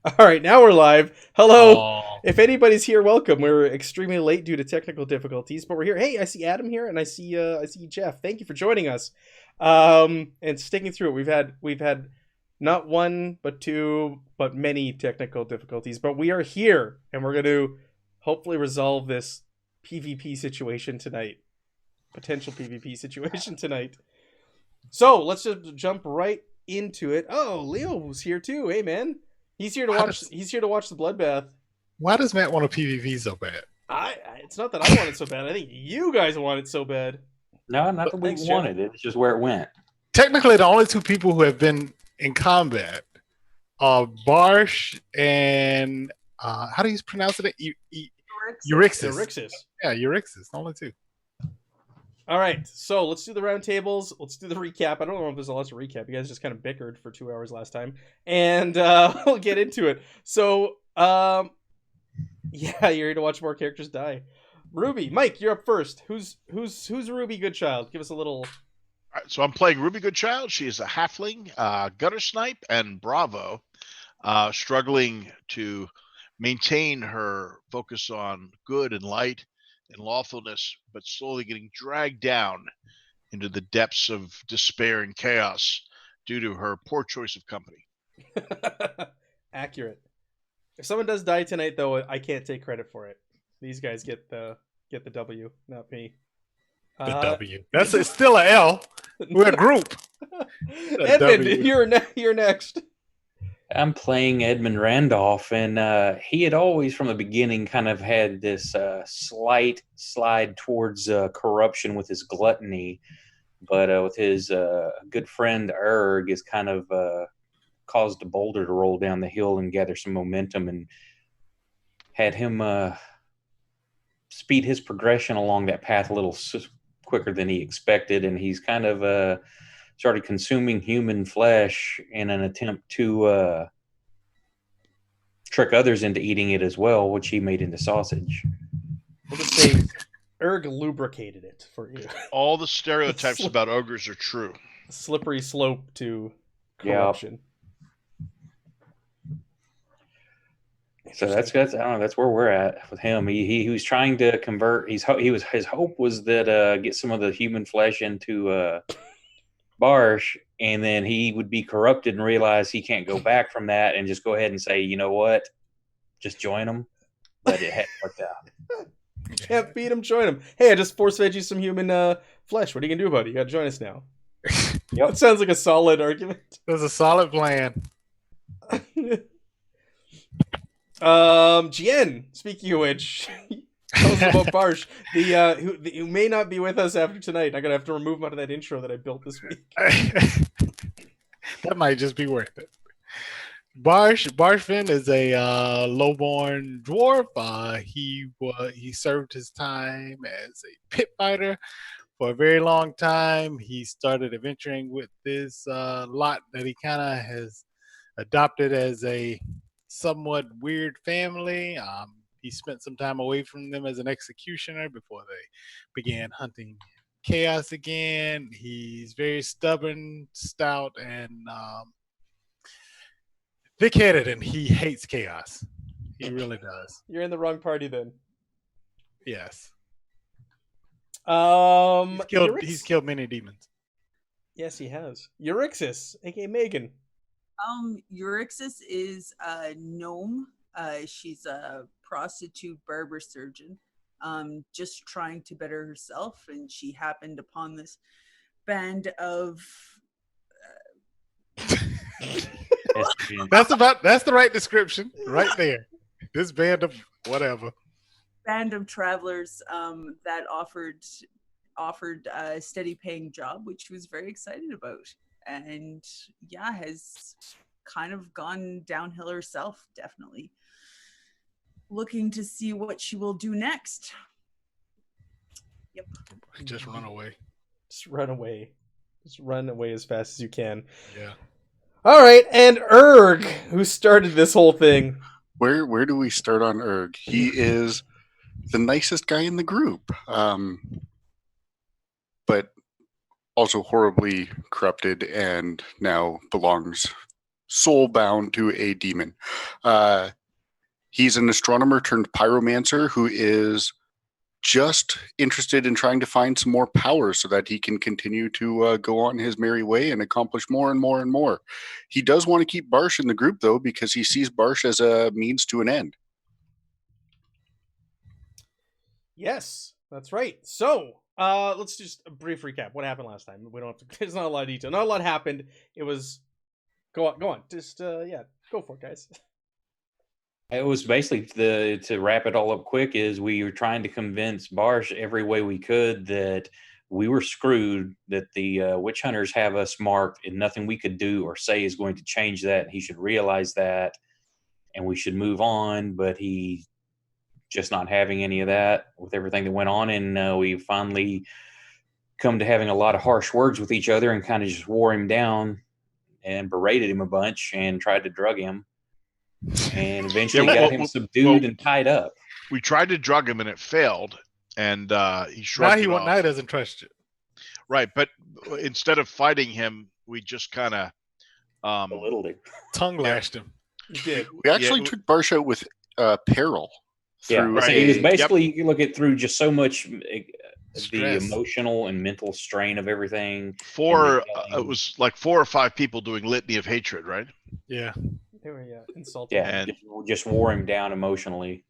All right, now we're live. Hello. Oh, If anybody's here, welcome. We're extremely late due to technical difficulties, but we're here. Hey, I see Adam here, and I see Jeff. Thank you for joining us, and sticking through it. We've had not one, but two, but many technical difficulties, but we are here, and we're going to hopefully resolve this PvP situation tonight. Potential PvP situation tonight. So let's just jump right into it. Oh, Leo's here too. Hey, man. He's here to why watch. does He's here to watch the bloodbath. why does Matt want a PvP so bad? It's not that I want it so bad. I think you guys want it so bad. No, not that we Thanks, Jeff. wanted it. It's just where it went. Technically, the only two people who have been in combat are Barsh and how do you pronounce it? Euryxis. Rixis. Yeah, Euryxis. The only two. All right, so let's do the round tables. Let's do the recap. I don't know if there's a lot to recap. You guys just kind of bickered for 2 hours last time, and we'll get into it. So, yeah, you're here to watch more characters die. Ruby, Mike, you're up first. Who's Ruby Goodchild? Give us a little. All right, so I'm playing Ruby Goodchild. She is a halfling, gutter snipe, and Bravo, struggling to maintain her focus on good and light and lawfulness, but slowly getting dragged down into the depths of despair and chaos due to her poor choice of company. Accurate. If someone does die tonight, though, I can't take credit for it. These guys get the W, not me. The W. That's it's still a L. We're a group. Edmund, W. you're next. I'm playing Edmund Randolph, and he had always, from the beginning, kind of had this slight slide towards corruption with his gluttony, but with his good friend Erg, is kind of caused a boulder to roll down the hill and gather some momentum, and had him speed his progression along that path a little quicker than he expected, and he's kind of started consuming human flesh in an attempt to trick others into eating it as well, which he made into sausage. We'll just say Erg lubricated it for you. All the stereotypes about ogres are true. Slippery slope to corruption. So that's I don't know, that's where we're at with him. He was trying to convert. His hope was that get some of the human flesh into Barsh, and then he would be corrupted and realize he can't go back from that, and just go ahead and say, you know what, just join them. But it hadn't worked out. Can't beat him, join him. Hey, I just force fed you some human flesh. What are you gonna do about it? You gotta join us now. Yep. That sounds like a solid argument. There's a solid plan. Jien, speaking of which, tell us about Barsh, who may not be with us after tonight. I'm gonna have to remove him out of that intro that I built this week. That might just be worth it. Barshvin is a lowborn dwarf. He served his time as a pit fighter for a very long time. He started adventuring with this lot that he kind of has adopted as a somewhat weird family. He spent some time away from them as an executioner before they began hunting chaos again. He's very stubborn, stout, and thick-headed, and he hates chaos. He really does. You're in the wrong party then. Yes. He's killed many demons. Yes, he has. Euryxis, aka Megan. Euryxis is a gnome. She's a prostitute barber surgeon, just trying to better herself, and she happened upon this band of. That's the right description right there. This band of whatever. Band of travelers that offered a steady paying job, which she was very excited about. And yeah, has kind of gone downhill herself, definitely. Looking to see what she will do next. Yep. Just run away. Just run away. Just run away as fast as you can. Yeah. All right, and Erg, who started this whole thing. Where do we start on Erg? He is the nicest guy in the group, but also horribly corrupted and now belongs soul bound to a demon. He's an astronomer turned pyromancer who is just interested in trying to find some more power so that he can continue to go on his merry way and accomplish more and more and more. He does want to keep Barsh in the group, though, because he sees Barsh as a means to an end. Yes, that's right. So, let's just a brief recap. What happened last time? We don't have to. There's not a lot of detail. Not a lot happened. It was. Go on. Just yeah, go for it, guys. It was basically to wrap it all up quick is we were trying to convince Barsh every way we could that we were screwed, that the witch hunters have us marked and nothing we could do or say is going to change that. He should realize that and we should move on, but he just not having any of that with everything that went on. And we finally come to having a lot of harsh words with each other and kind of just wore him down and berated him a bunch and tried to drug him. And eventually got him subdued and tied up. We tried to drug him and it failed. And he shrugged it off. Now he doesn't trust you. Right. But instead of fighting him, we just kind of belittled him. Tongue lashed him. You did. We actually took Barsh out with peril. Yeah, it was basically, you look at through just so much the emotional and mental strain of everything. It was like 4 or 5 people doing litany of hatred, right? Yeah. They were insulting. Yeah, and just wore him down emotionally.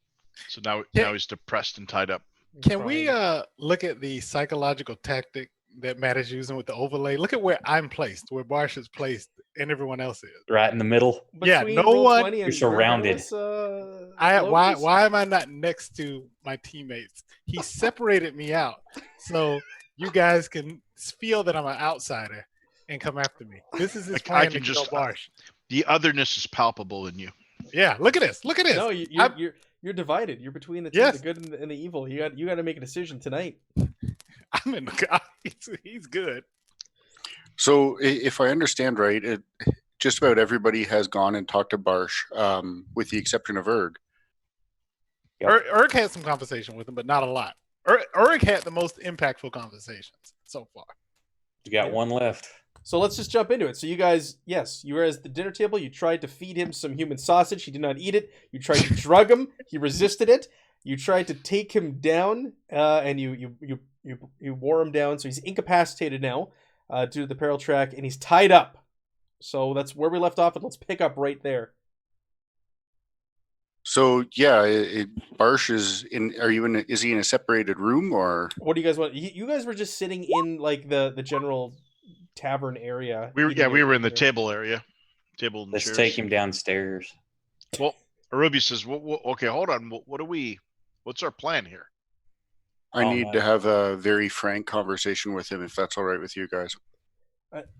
So now he's depressed and tied up. Can we look at the psychological tactic that Matt is using with the overlay? Look at where I'm placed, where Barsh is placed, and everyone else is. Right in the middle. Between no one. You're surrounded. Why am I not next to my teammates? He separated me out so you guys can feel that I'm an outsider and come after me. This is his plan to kill Barsh. The otherness is palpable in you. Yeah, look at this. Look at this. No, you're divided. You're between the two, the good and the evil. You got to make a decision tonight. I'm in the he's good. So if I understand right, just about everybody has gone and talked to Barsh, with the exception of Erg. Yep. Erg had some conversation with him, but not a lot. Erg had the most impactful conversations so far. You got one left. So let's just jump into it. So you guys, yes, you were at the dinner table. You tried to feed him some human sausage. He did not eat it. You tried to drug him. He resisted it. You tried to take him down, and you wore him down. So he's incapacitated now due to the peril track, and he's tied up. So that's where we left off, and let's pick up right there. So yeah, Barsh is in. Is he in a separated room or? What do you guys want? You guys were just sitting in like the general tavern area. We were in the table area. Let's take him downstairs. Well, Ruby says, okay, hold on. What's our plan here? I need to have a very frank conversation with him, if that's all right with you guys.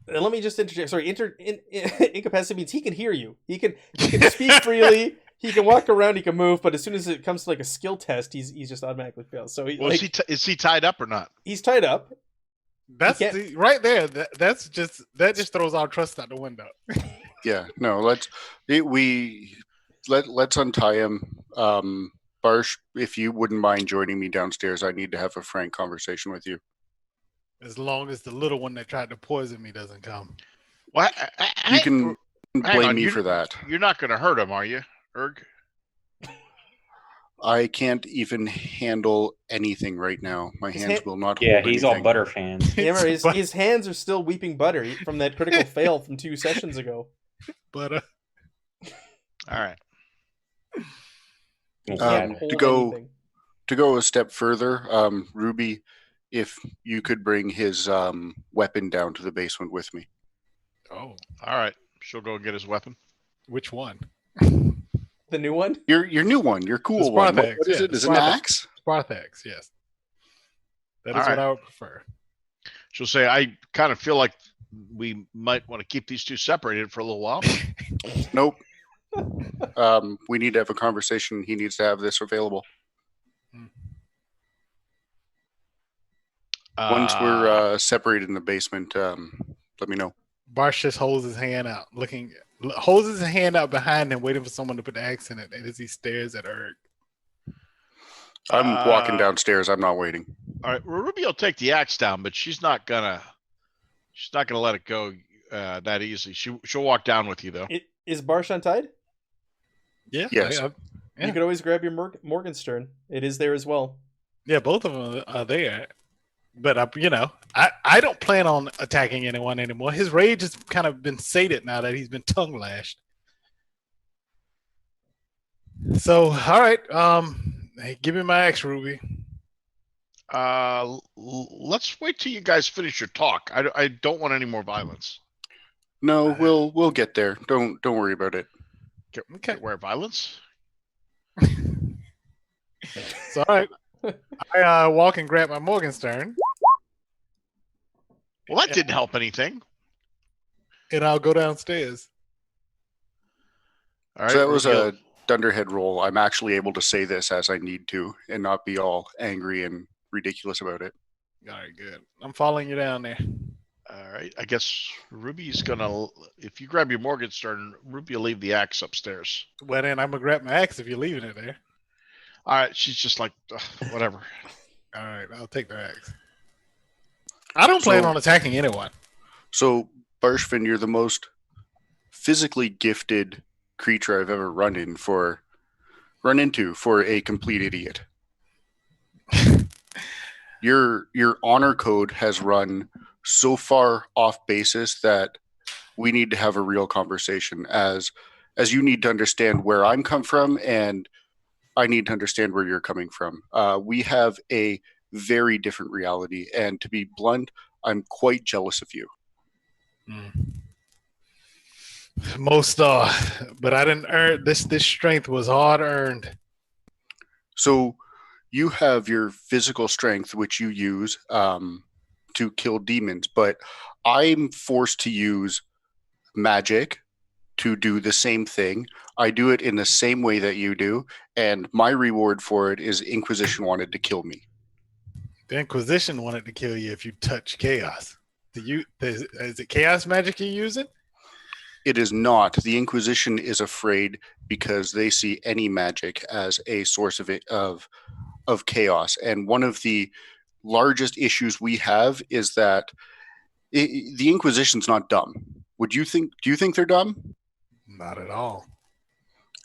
Let me just interject. Sorry, incapacity means he can hear you. He can speak freely. He can walk around. He can move. But as soon as it comes to like a skill test, he's just automatically fails. So is he tied up or not? He's tied up. That's right there. That just throws our trust out the window. Yeah. No. Let's untie him. Barsh, if you wouldn't mind joining me downstairs, I need to have a frank conversation with you. As long as the little one that tried to poison me doesn't come. Well, you can blame me for that. You're not going to hurt him, are you, Erg? I can't even handle anything right now. My hands will not hold anything. He's all butter fans. Remember, his hands are still weeping butter from that critical fail from 2 sessions ago. Butter. All right. To go a step further, Ruby, if you could bring his weapon down to the basement with me. Oh, all right. She'll go get his weapon. Which one? The new one? Your new one. Your cool one. What is it? Is it an axe? Spartax, yes. That is what I would prefer. She'll say, I kind of feel like we might want to keep these two separated for a little while. Nope. We need to have a conversation. He needs to have this available. Once we're separated in the basement, let me know. Barsh just holds his hand out behind him, waiting for someone to put the axe in it, and as he stares at Erg. I'm walking downstairs. I'm not waiting. All right, well, Ruby will take the axe down, but she's not gonna let it go that easily. She'll walk down with you though. Is Barsh untied? Yeah. Yes. Yeah. You could always grab your Morgenstern. It is there as well. Yeah, both of them are there. But I don't plan on attacking anyone anymore. His rage has kind of been sated now that he's been tongue lashed. So, all right. Hey, give me my axe, Ruby. Let's wait till you guys finish your talk. I don't want any more violence. No, we'll get there. Don't worry about it. Okay. Where violence? So, all right. I walk and grab my Morgenstern, Well, that didn't help anything. and I'll go downstairs. All right. So that was reveal- a Dunderhead roll. I'm actually able to say this as I need to and not be all angry and ridiculous about it. All right, good. I'm following you down there. All right. I guess Ruby's gonna. If you grab your Morgenstern, Ruby will leave the axe upstairs. Well, then I'm gonna grab my axe if you're leaving it there. All right. She's just like, whatever. All right, I'll take the axe. I don't plan on attacking anyone. So, Barshvin, you're the most physically gifted creature I've ever run into for a complete idiot. Your honor code has run so far off basis that we need to have a real conversation as you need to understand where I'm come from and I need to understand where you're coming from. We have a very different reality, and to be blunt, I'm quite jealous of you. Most but I didn't earn this strength was hard earned. So you have your physical strength, which you use to kill demons, but I'm forced to use magic to do the same thing. I do it in the same way that you do, and my reward for it is Inquisition wanted to kill me. The Inquisition wanted to kill you if you touch chaos. Is it chaos magic you're using? It is not. The Inquisition is afraid because they see any magic as a source of chaos. And one of the largest issues we have is that the Inquisition's not dumb. Do you think they're dumb? Not at all.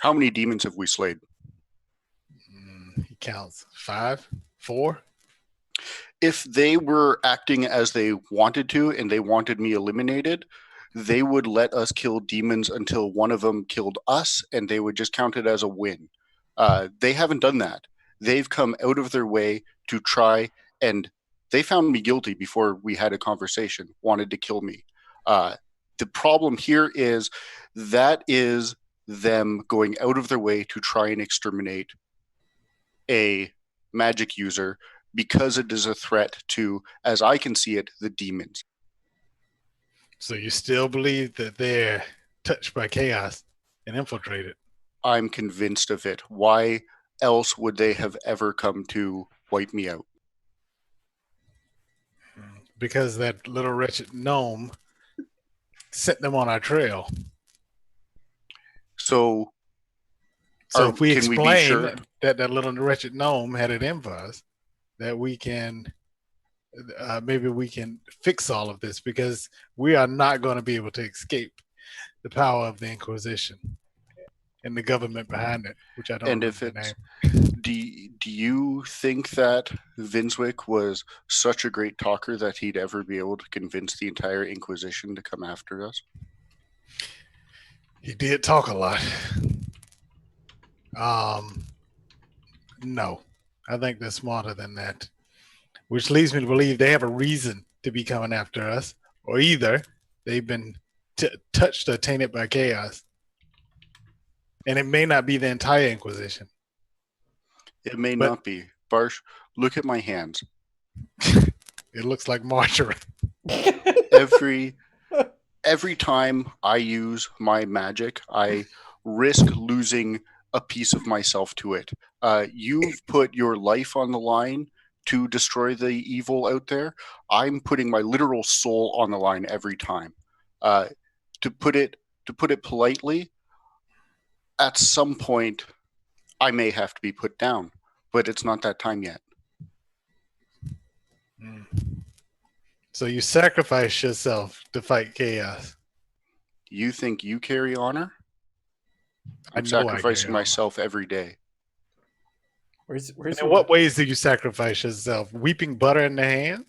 How many demons have we slayed? He counts 5, 4. If they were acting as they wanted to and they wanted me eliminated, they would let us kill demons until one of them killed us, and they would just count it as a win. They haven't done that. They've come out of their way to try, and they found me guilty before we had a conversation, wanted to kill me. The problem here is that is them going out of their way to try and exterminate a magic user because it is a threat to, as I can see it, the demons. So you still believe that they're touched by chaos and infiltrated? I'm convinced of it. Why else would they have ever come to wipe me out? Because that little wretched gnome sent them on our trail. So if we can we be explain sure? that little wretched gnome had it in for us, that we can maybe we can fix all of this, because we are not going to be able to escape the power of the Inquisition and the government behind it, which I don't And know if the it's, name. do you think that Vinswick was such a great talker that he'd ever be able to convince the entire Inquisition to come after us? He did talk a lot. No, I think they're smarter than that, which leads me to believe they have a reason to be coming after us, or either they've been touched or tainted by chaos. And it may not be the entire Inquisition. It may not be. Barsh, look at my hands. It looks like margarine. Every time I use my magic, I risk losing a piece of myself to it. You've put your life on the line to destroy the evil out there. I'm putting my literal soul on the line every time. To put it politely, at some point, I may have to be put down, but it's not that time yet. So you sacrifice yourself to fight chaos. You think you carry honor? I'm know I sacrificing get it. myself every day. Where's In what ways do you sacrifice yourself? Weeping butter in the hand?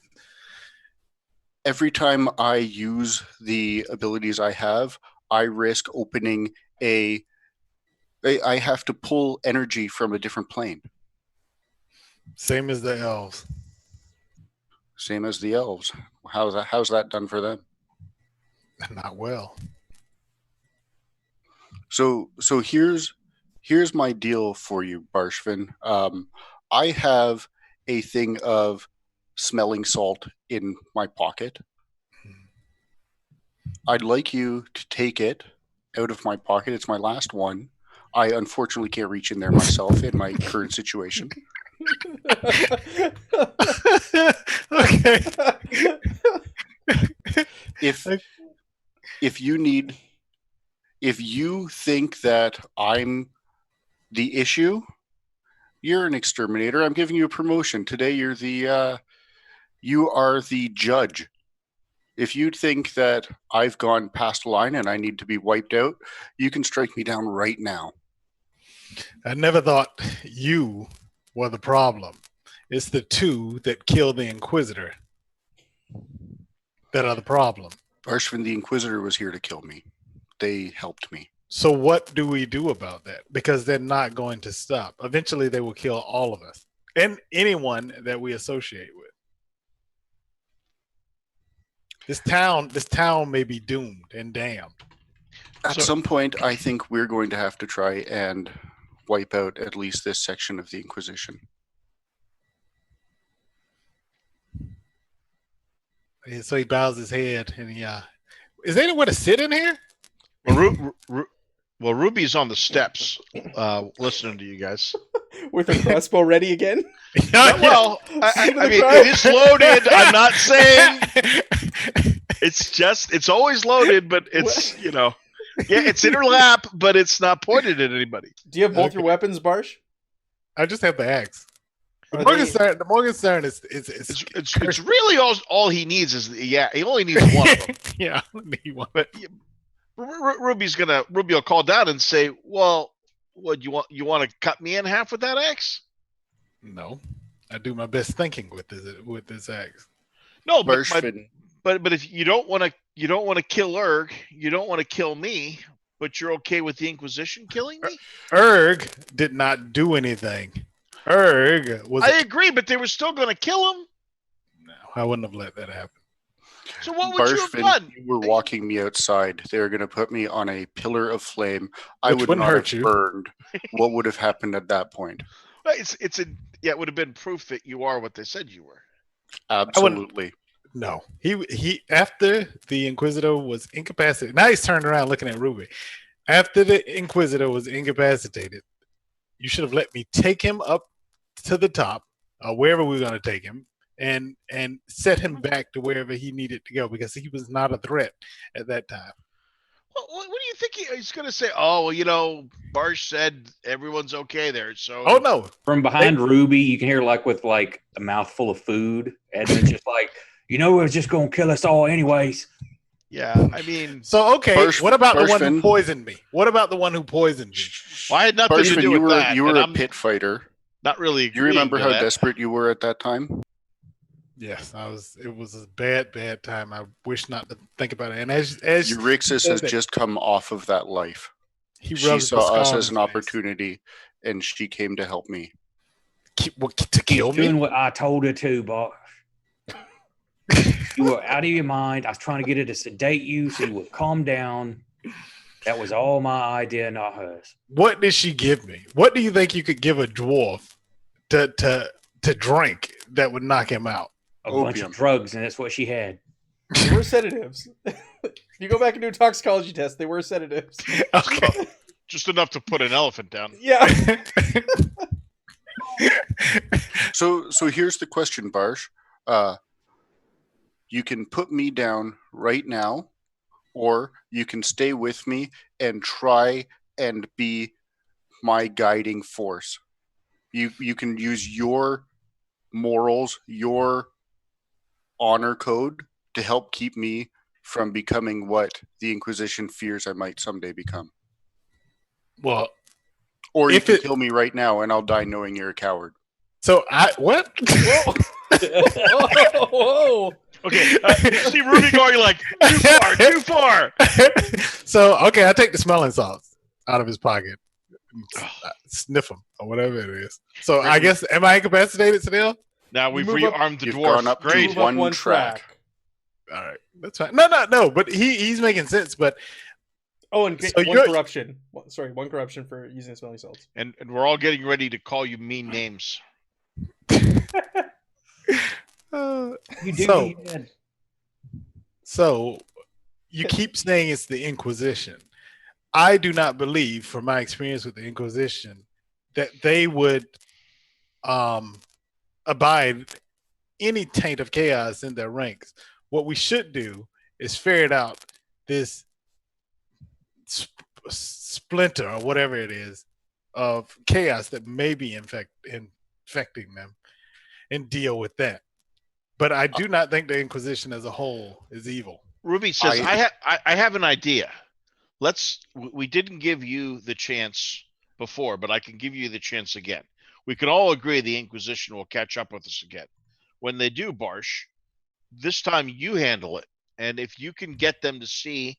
Every time I use the abilities I have, I risk opening I have to pull energy from a different plane. Same as the elves. Same as the elves. How's that done for them? Not well. So here's my deal for you, Barshvin. I have a thing of smelling salt in my pocket. I'd like you to take it out of my pocket. It's my last one. I unfortunately can't reach in there myself in my current situation. Okay. If you think that I'm the issue, you're an exterminator. I'm giving you a promotion. Today you are the judge. If you think that I've gone past the line and I need to be wiped out, you can strike me down right now. I never thought you were the problem. It's the two that killed the Inquisitor that are the problem. Barshvin, the Inquisitor, was here to kill me. They helped me. So what do we do about that? Because they're not going to stop. Eventually they will kill all of us and anyone that we associate with. This town may be doomed and damned. At some point, I think we're going to have to try and wipe out at least this section of the Inquisition. And so he bows his head and is there anywhere to sit in here? Well, Ruby's on the steps, listening to you guys. With a crossbow ready again? Well, I mean, it is loaded. I'm not saying it's always loaded, but it's, it's in her lap, but it's not pointed at anybody. Do you have both your weapons, Barsh? I just have the axe. The Morgenstern is it's really all he needs is he only needs one of them. Yeah, I only need one. But Ruby will call down and say, "Well, what you want to cut me in half with that axe?" No, I do my best thinking with this axe. No, but if you don't want to kill Erg, you don't want to kill me, but you're okay with the Inquisition killing me? Erg did not do anything. Erg was. I agree, but they were still going to kill him. No, I wouldn't have let that happen. So what would you have done? You were walking me outside. They were going to put me on a pillar of flame. I would not have burned. What would have happened at that point? It would have been proof that you are what they said you were. Absolutely. No, he after the Inquisitor was incapacitated. Now he's turned around looking at Ruby. After the Inquisitor was incapacitated, you should have let me take him up to the top, wherever we were going to take him, and set him back to wherever he needed to go because he was not a threat at that time. Well, what do you think he's going to say? Oh, well, Barsh said everyone's okay there. So no, from behind Ruby, you can hear with a mouthful of food, Edmund's just it was just going to kill us all anyways. Yeah, I mean, so okay. What about the one who poisoned me? What about the one who poisoned me? Well, I had nothing to do with that. You were a pit fighter. Not really. You remember how desperate you were at that time? Yes, I was. It was a bad time. I wish not to think about it. And as Eurixis has just come off of that life. She saw us as an opportunity, and she came to help me. To kill me? Doing what I told her to, boss. You were out of your mind. I was trying to get her to sedate you so you would calm down. That was all my idea, not hers. What did she give me? What do you think you could give a dwarf to drink that would knock him out? A bunch of drugs, and that's what she had. They were sedatives. If you go back and do a toxicology test, they were sedatives. Okay. Just enough to put an elephant down. Yeah. So here's the question, Barsh. You can put me down right now, or you can stay with me and try and be my guiding force. You can use your morals, your honor code to help keep me from becoming what the Inquisition fears I might someday become. Well, Or you If can it- kill me right now, and I'll die knowing you're a coward. so what? Whoa! Okay, you see Ruby going like too far, too far. So okay, I take the smelling salts out of his pocket, sniff them or whatever it is. So I guess am I incapacitated still? Now You we've move up- rearmed the You've dwarf. gone up to Great. Move up one track. All right, that's fine. No. But he's making sense. But Oh, and So one you're- corruption. Sorry, one corruption for using smelling salts. And we're all getting ready to call you mean names. You do. So- You did. So you keep saying it's the Inquisition. I do not believe, from my experience with the Inquisition, that they would abide any taint of chaos in their ranks. What we should do is ferret out this splinter or whatever it is of chaos that may be infecting them and deal with that. But I do not think the Inquisition as a whole is evil. Ruby says, I have an idea. We didn't give you the chance before, but I can give you the chance again. We can all agree the Inquisition will catch up with us again. When they do, Barsh, this time you handle it. And if you can get them to see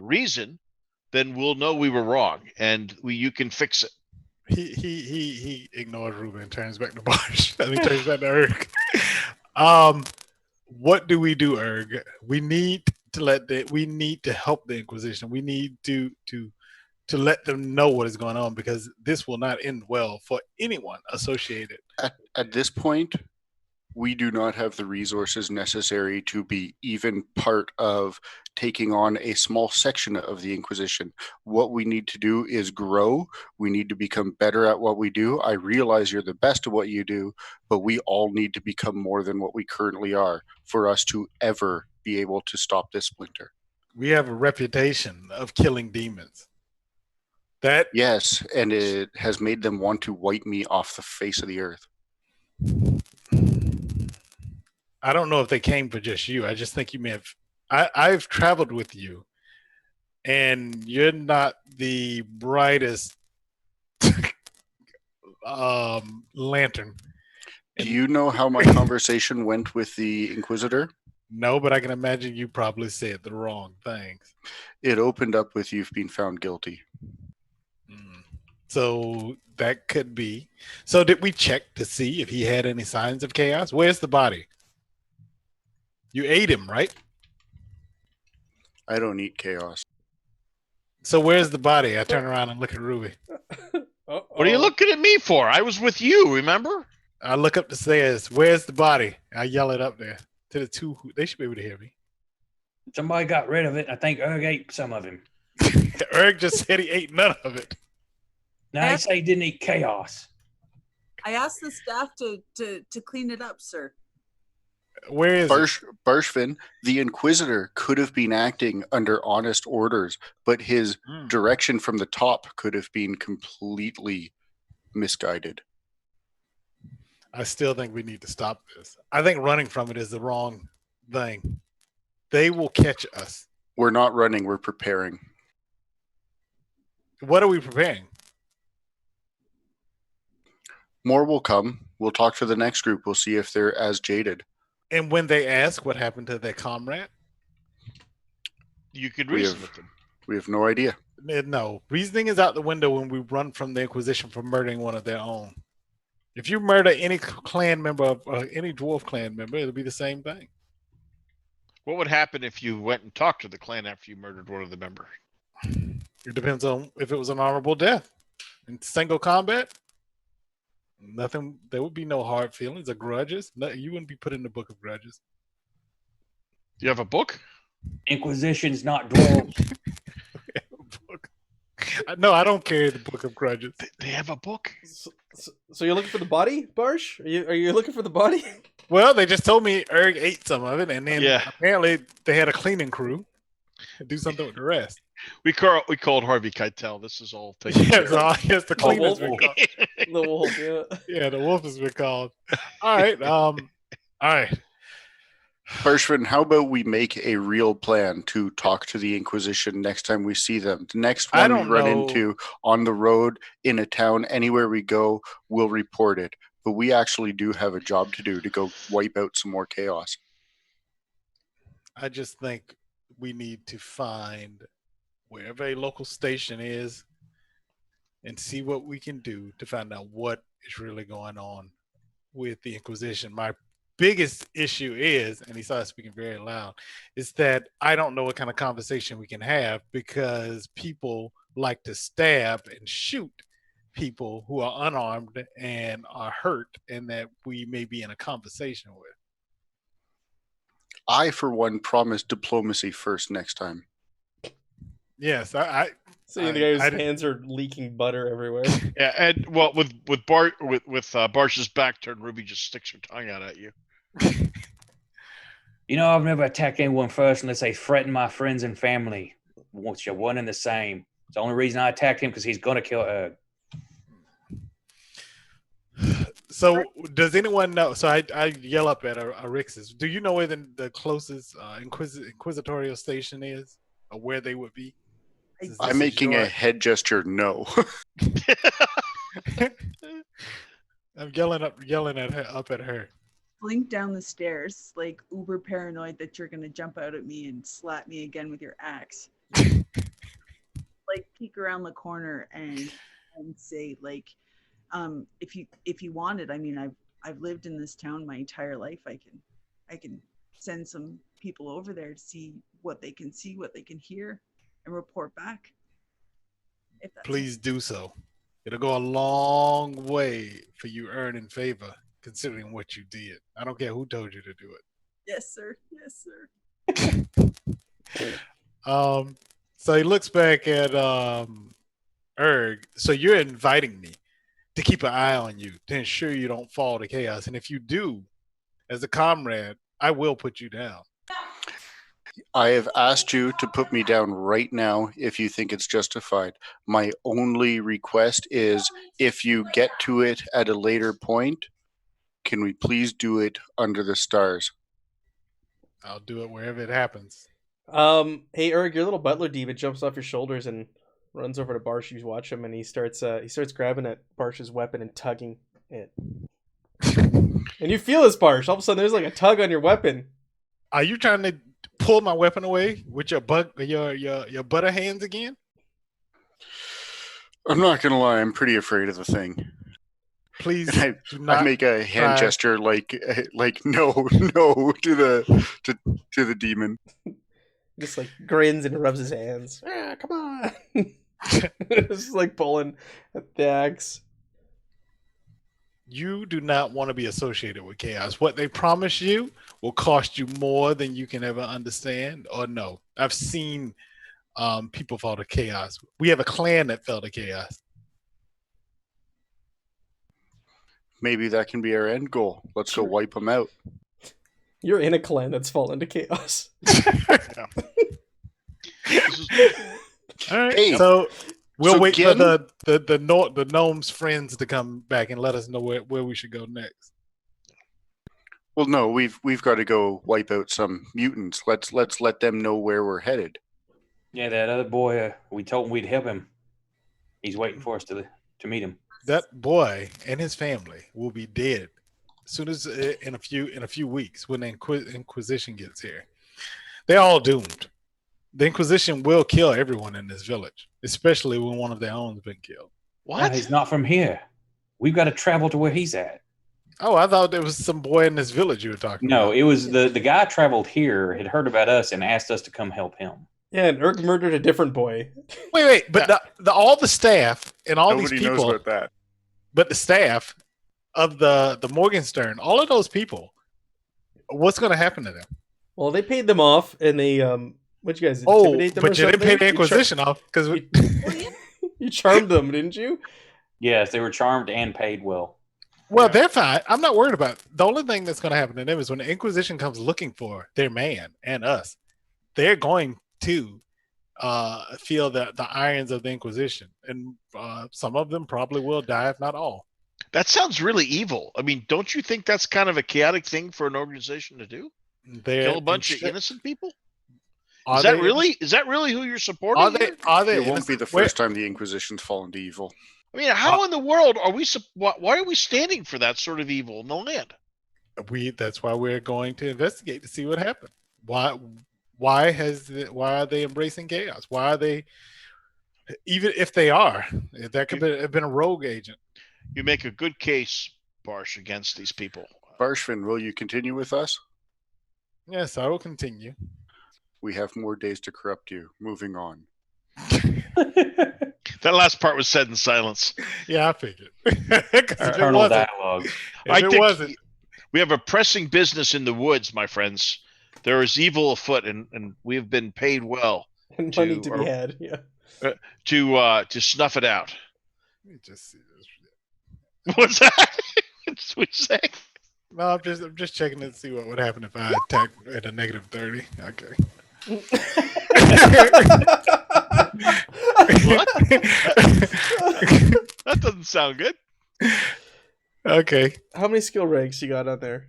reason, then we'll know we were wrong and you can fix it. He ignores Ruben and turns back to Bosch. He turns back to Erg. What do we do, Erg? We need to help the Inquisition. We need to let them know what is going on, because this will not end well for anyone associated. At this point, we do not have the resources necessary to be even part of taking on a small section of the Inquisition. What we need to do is grow. We need to become better at what we do. I realize you're the best at what you do, but we all need to become more than what we currently are for us to ever be able to stop this splinter. We have a reputation of killing demons. Yes, and it has made them want to wipe me off the face of the earth. I don't know if they came for just you. I just think you may have. I've traveled with you, and you're not the brightest lantern. Do you know how my conversation went with the Inquisitor? No, but I can imagine you probably said the wrong things. It opened up with "You've been found guilty." So that could be. So did we check to see if he had any signs of chaos? Where's the body? You ate him, right? I don't eat chaos. So where's the body? I turn around and look at Ruby. Uh-oh. What are you looking at me for? I was with you, remember? I look up the stairs. Where's the body? I yell it up there to the two. They should be able to hear me. Somebody got rid of it. I think Erg ate some of him. Erg just said he ate none of it. No, he said he didn't eat chaos. I asked the staff to clean it up, sir. Where is it? Barshvin, the Inquisitor could have been acting under honest orders, but his direction from the top could have been completely misguided. I still think we need to stop this. I think running from it is the wrong thing. They will catch us. We're not running, we're preparing. What are we preparing? More will come. We'll talk to the next group. We'll see if they're as jaded. And when they ask what happened to their comrade, You could We reason have- with them. We have no idea. no. Reasoning is out the window when we run from the Inquisition for murdering one of their own. If you murder any clan member, any dwarf clan member, it'll be the same thing. What would happen if you went and talked to the clan after you murdered one of the members? It depends on if it was an honorable death. In single combat, nothing. There would be no hard feelings or grudges. No, you wouldn't be put in the book of grudges. You have a book? Inquisition's not dwarves. No, I don't carry the book of grudges. They have a book? So you're looking for the body, Barsh? Are you looking for the body? Well, they just told me Erg ate some of it, and then Yeah. apparently they had a cleaning crew do something with the rest. We called Harvey Keitel. This is all taken Yes, care of. yes, the cleaner's wolf. been called. The wolf, yeah. Yeah, the wolf has been called. All right, all right. Parshman, how about we make a real plan to talk to the Inquisition next time we see them? The next I one we don't run know. into on the road, in a town, anywhere we go, we'll report it. But we actually do have a job to do to go wipe out some more chaos. I just think we need to find wherever a local station is and see what we can do to find out what is really going on with the Inquisition. My biggest issue is, and he started speaking very loud, is that I don't know what kind of conversation we can have because people like to stab and shoot people who are unarmed and are hurt and that we may be in a conversation with. I, for one, promise diplomacy first next time. Yes, I Seeing the guy whose hands are leaking butter everywhere. Yeah, and well, with Barsh's back turned, Ruby just sticks her tongue out at you. You know, I've never attacked anyone first unless they threaten my friends and family, which are one and the same. It's the only reason I attacked him because he's going to kill Erg. So, does anyone know? So, I yell up at Arixis. Do you know where the closest inquisitorial station is, or where they would be? I'm making a head gesture. No. I'm yelling at her. Blink down the stairs, like uber paranoid that you're gonna jump out at me and slap me again with your axe. Like peek around the corner and say, like, if you want it, I mean, I've lived in this town my entire life. I can send some people over there to see, what they can hear, and report back. If that's Please do so. It'll go a long way for you earning favor, considering what you did. I don't care who told you to do it. Yes, sir. Yes, sir. So he looks back at Erg. So you're inviting me to keep an eye on you, to ensure you don't fall to chaos. And if you do, as a comrade, I will put you down. I have asked you to put me down right now if you think it's justified. My only request is, if you get to it at a later point, can we please do it under the stars? I'll do it wherever it happens. Hey Erg, your little butler diva jumps off your shoulders and runs over to Barsh. You watch him, and he starts grabbing at Barsh's weapon and tugging it. And you feel this, Barsh. All of a sudden, there's like a tug on your weapon. Are you trying to pull my weapon away with your butter hands again? I'm not gonna lie, I'm pretty afraid of the thing. Please, I make a hand gesture like no to the demon. Just like grins and rubs his hands. Ah, come on. Just like pulling at the axe. You do not want to be associated with chaos. What they promise you will cost you more than you can ever understand or know. I've seen people fall to chaos. We have a clan that fell to chaos. Maybe that can be our end goal. Let's go wipe them out. You're in a clan that's fallen to chaos. All right, Hey, so we'll wait again, for the gnome's friends to come back and let us know where we should go next. Well, no, we've got to go wipe out some mutants. Let's let them know where we're headed. Yeah, that other boy, we told him we'd help him. He's waiting for us to meet him. That boy and his family will be dead as soon as in a few weeks when the Inquisition gets here. They're all doomed. The Inquisition will kill everyone in this village, especially when one of their own has been killed. What? No, he's not from here. We've got to travel to where he's at. Oh, I thought there was some boy in this village you were talking about. No, it was the guy traveled here, had heard about us, and asked us to come help him. Yeah, and Erg murdered a different boy. Wait, but all the staff and all Nobody these people, knows about that. But the staff of the Morgenstern, all of those people, what's going to happen to them? Well, they paid them off, and they what you guys intimidate them? But you didn't pay the Inquisition off because you charmed them, didn't you? Yes, they were charmed and paid well. Well, they're fine. I'm not worried about it. The only thing that's going to happen to them is when the Inquisition comes looking for their man and us, they're going to feel the irons of the Inquisition, and some of them probably will die, if not all. That sounds really evil. I mean, don't you think that's kind of a chaotic thing for an organization to do? Kill a bunch of innocent people? Are Is that they- really who you're supporting? Are they? here? Are they? It won't be the innocent? first time the Inquisition's fallen to evil. I mean, how in the world are we? Why are we standing for that sort of evil in the land? That's why we're going to investigate to see what happened. Why are they embracing chaos? Why are they, even if they are, that could have been a rogue agent. You make a good case, Barsh, against these people. Barshvin, will you continue with us? Yes, I will continue. We have more days to corrupt you. Moving on. That last part was said in silence. Yeah, I figured. 'Cause if it Eternal wasn't- dialogue. if I it think wasn't, we have a pressing business in the woods, my friends. There is evil afoot, and we have been paid well And money to be had. Yeah. to snuff it out. let me just see this. What's that? What'd you say? No, I'm just checking to see what would happen if I attack at a -30. Okay. What? That doesn't sound good. Okay. How many skill ranks you got on there?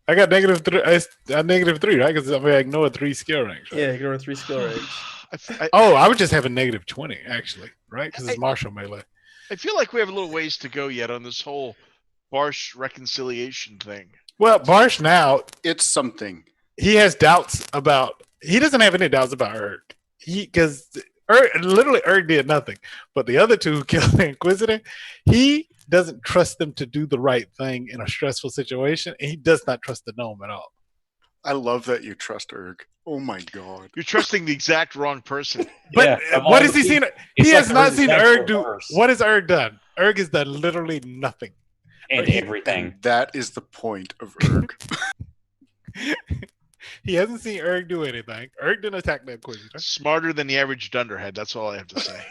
I got -3. I -3, right? Because I ignore 3 skill ranks. Right? Yeah, you got 3 skill ranks. I would just have a -20 actually, right? Because it's martial melee. I feel like we have a little ways to go yet on this whole Barsh reconciliation thing. Well, Barsh now It's something. he has doubts about. He doesn't have any doubts about Erg. Because literally Erg did nothing, but the other two who killed the Inquisitor, he doesn't trust them to do the right thing in a stressful situation, and he does not trust the gnome at all. I love that you trust Erg. Oh my god. You're trusting the exact wrong person. But Yeah, of what all has he the seen? people, He it's has like not Erg's seen done Erg do. reverse. What has Erg done? Erg has done literally nothing. And He- everything. And that is the point of Erg. He hasn't seen Erg do anything. Erg didn't attack the Inquisitor. Smarter than the average dunderhead. That's all I have to say.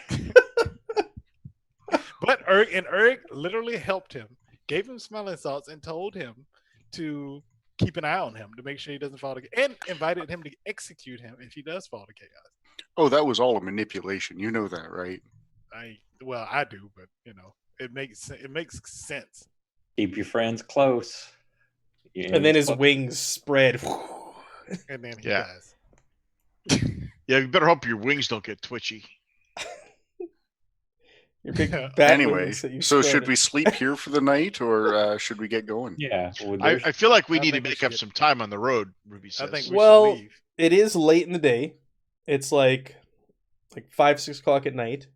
But Erg literally helped him, gave him smelling salts, and told him to keep an eye on him to make sure he doesn't fall to and invited him to execute him if he does fall to chaos. Oh, that was all a manipulation. You know that, right? I do, but it makes sense. Keep your friends close. Your And then enemies his wings spread. And then he Yeah. dies. Yeah, you better hope your wings don't get twitchy. Your big Yeah. bat Anyway, wings that you so spread. should we sleep here for the night, or should we get going? Yeah. Well, I feel like we I need to think we make should up get- some time on the road, Ruby I says. think we Well, should leave. It is late in the day. It's like 5-6 o'clock at night.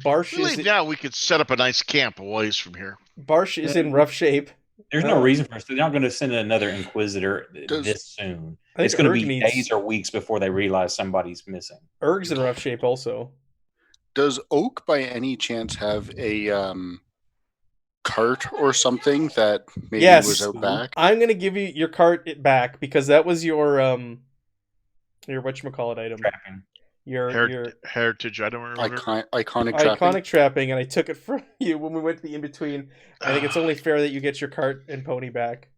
Barsh Really, is now we could set up a nice camp a ways from here. Barsh is in rough shape. There's no reason for us. They're not going to send another Inquisitor Does- this soon. I think It's going to Erg be needs- days or weeks before they realize somebody's missing. Erg's in rough shape also. Does Oak by any chance have a cart or something that maybe Yes. was out back? I'm gonna give you your cart back because that was your whatchamacallit item. Trapping. Your Heritage item or whatever. Iconic trapping. iconic trapping, and I took it from you when we went to the in between. I think it's only fair that you get your cart and pony back.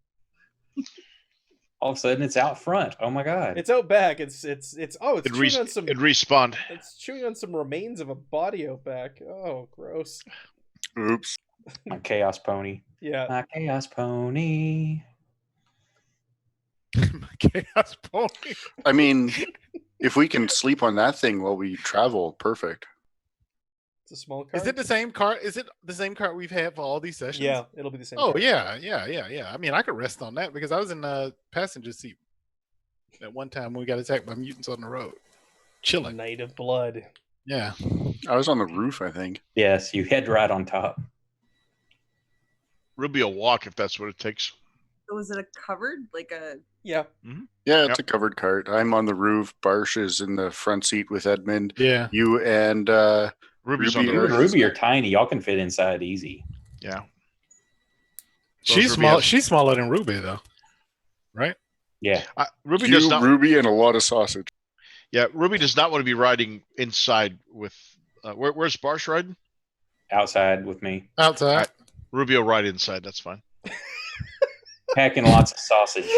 All of a sudden, it's out front. Oh my god! It's out back. It's It chewing on some. respawned. It's chewing on some remains of a body out back. Oh, gross. Oops. My chaos pony. Yeah. My chaos pony. My chaos pony. I mean, if we can sleep on that thing while we travel, perfect. It's a small cart. Is it the same cart? Is it the same cart we've had for all these sessions? Yeah, it'll be the same. Oh cart. yeah. I mean, I could rest on that because I was in the passenger seat at one time when we got attacked by mutants on the road, chilling. Night of Blood. Yeah. I was on the roof, I think. Yes, you head right on top. Ruby will walk if that's what it takes. So was it a covered, like a? Yeah. Yeah, it's Yep. a covered cart. I'm on the roof. Barsh is in the front seat with Edmund. Yeah. You and Ruby's Ruby on You the and or- roof. Ruby are tiny. Y'all can fit inside easy. Yeah. She's Ruby small. has- She's smaller than Ruby though, right? Yeah. Ruby does you, not. Ruby, and a lot of sausage. Yeah, Ruby does not want to be riding inside with. Where's Barsh riding? Outside with me, Outside. Ruby will ride inside. That's fine. packing lots of sausage.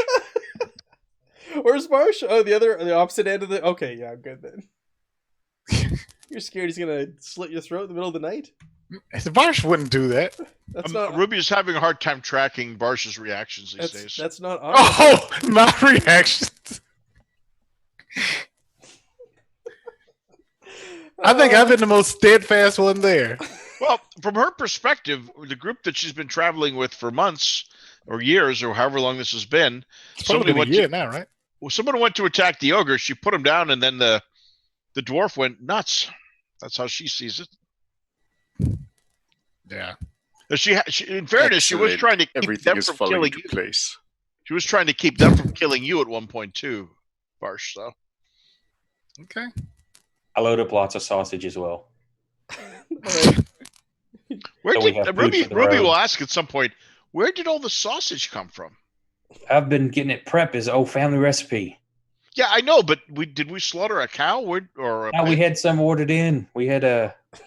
Where's Barsh? Oh, the opposite end of the. Okay, yeah, I'm good then. You're scared he's gonna slit your throat in the middle of the night? Barsh wouldn't do that. That's not Ruby is having a hard time tracking Barsh's reactions these days. that's not honest. Oh, my reactions. I think I've been the most steadfast one there. Well, from her perspective, the group that she's been traveling with for months or years or however long this has been, It's probably been a year now, right? well, someone went to attack the ogre. She put him down, and then the dwarf went nuts. That's how she sees it. Yeah. She in fairness, she was Excellent. trying to keep Everything them is from falling killing into you. place. She was trying to keep them from killing you at one point too, Barsh. So Okay. I load up lots of sausage as well. where So we did have food Ruby? for the Ruby road. will ask at some point, where did all the sausage come from? I've been getting it prep as old family recipe. Yeah, I know, but did we slaughter a cow or a Now we pig? had some ordered in. We had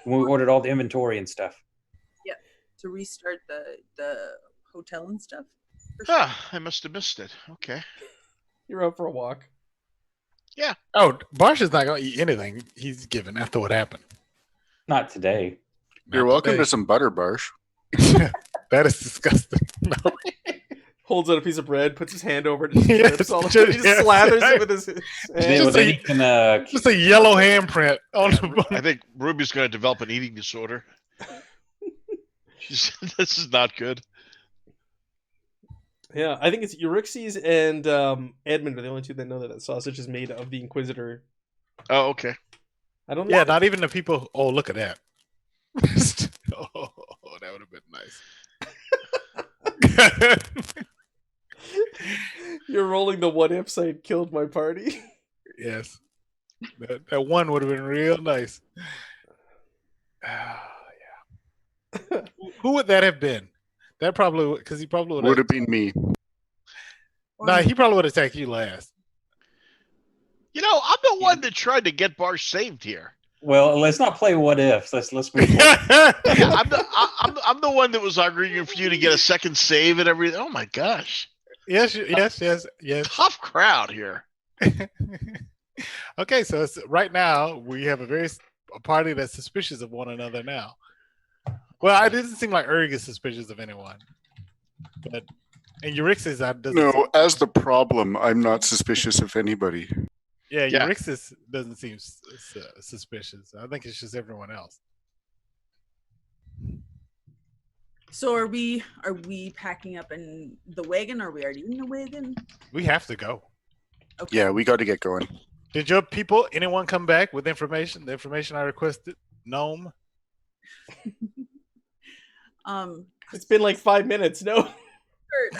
when we ordered all the inventory and stuff. To restart the hotel and stuff. Ah, I must have missed it. Okay. You're out for a walk. Oh, Barsh is not going to eat anything he's given after what happened. Not today. You're Not welcome today. to some butter, Barsh. That is disgusting. No. Holds out a piece of bread, puts his hand over it, and Yes, drips all just- he just yes, slathers right. it with his Then, hand. well, then you can Just a yellow handprint on the I think Ruby's going to develop an eating disorder. This is not good. Yeah, I think it's Euryxes and Edmund are the only two that know that sausage is made of the Inquisitor. Oh, okay. I don't know. Yeah, not even the people. Oh, look at that. Oh, that would have been nice. You're rolling the what if site killed my party. Yes. That one would have been real nice. Ah, yeah. Who would that have been? That probably, because he probably Would have been me. Nah, he probably would have attacked you last. You know, I'm the one that tried to get Barsh saved here. Well, let's not play what ifs. Let's move forward. Yeah, I'm the one that was arguing for you to get a second save and everything. Oh my gosh, yes. tough crowd here. Okay, so right now we have a party that's suspicious of one another now. Well, it doesn't seem like Erg is suspicious of anyone, but and Euryxis doesn't. No, as the problem, I'm not suspicious of anybody. Yeah, Yeah. Euryxis doesn't seem suspicious. I think it's just everyone else. So are we packing up in the wagon? Are we already in the wagon? We have to go. Okay. Yeah, we got to get going. Did your people, anyone come back with information? The information I requested? Gnome? It's been like 5 minutes. No.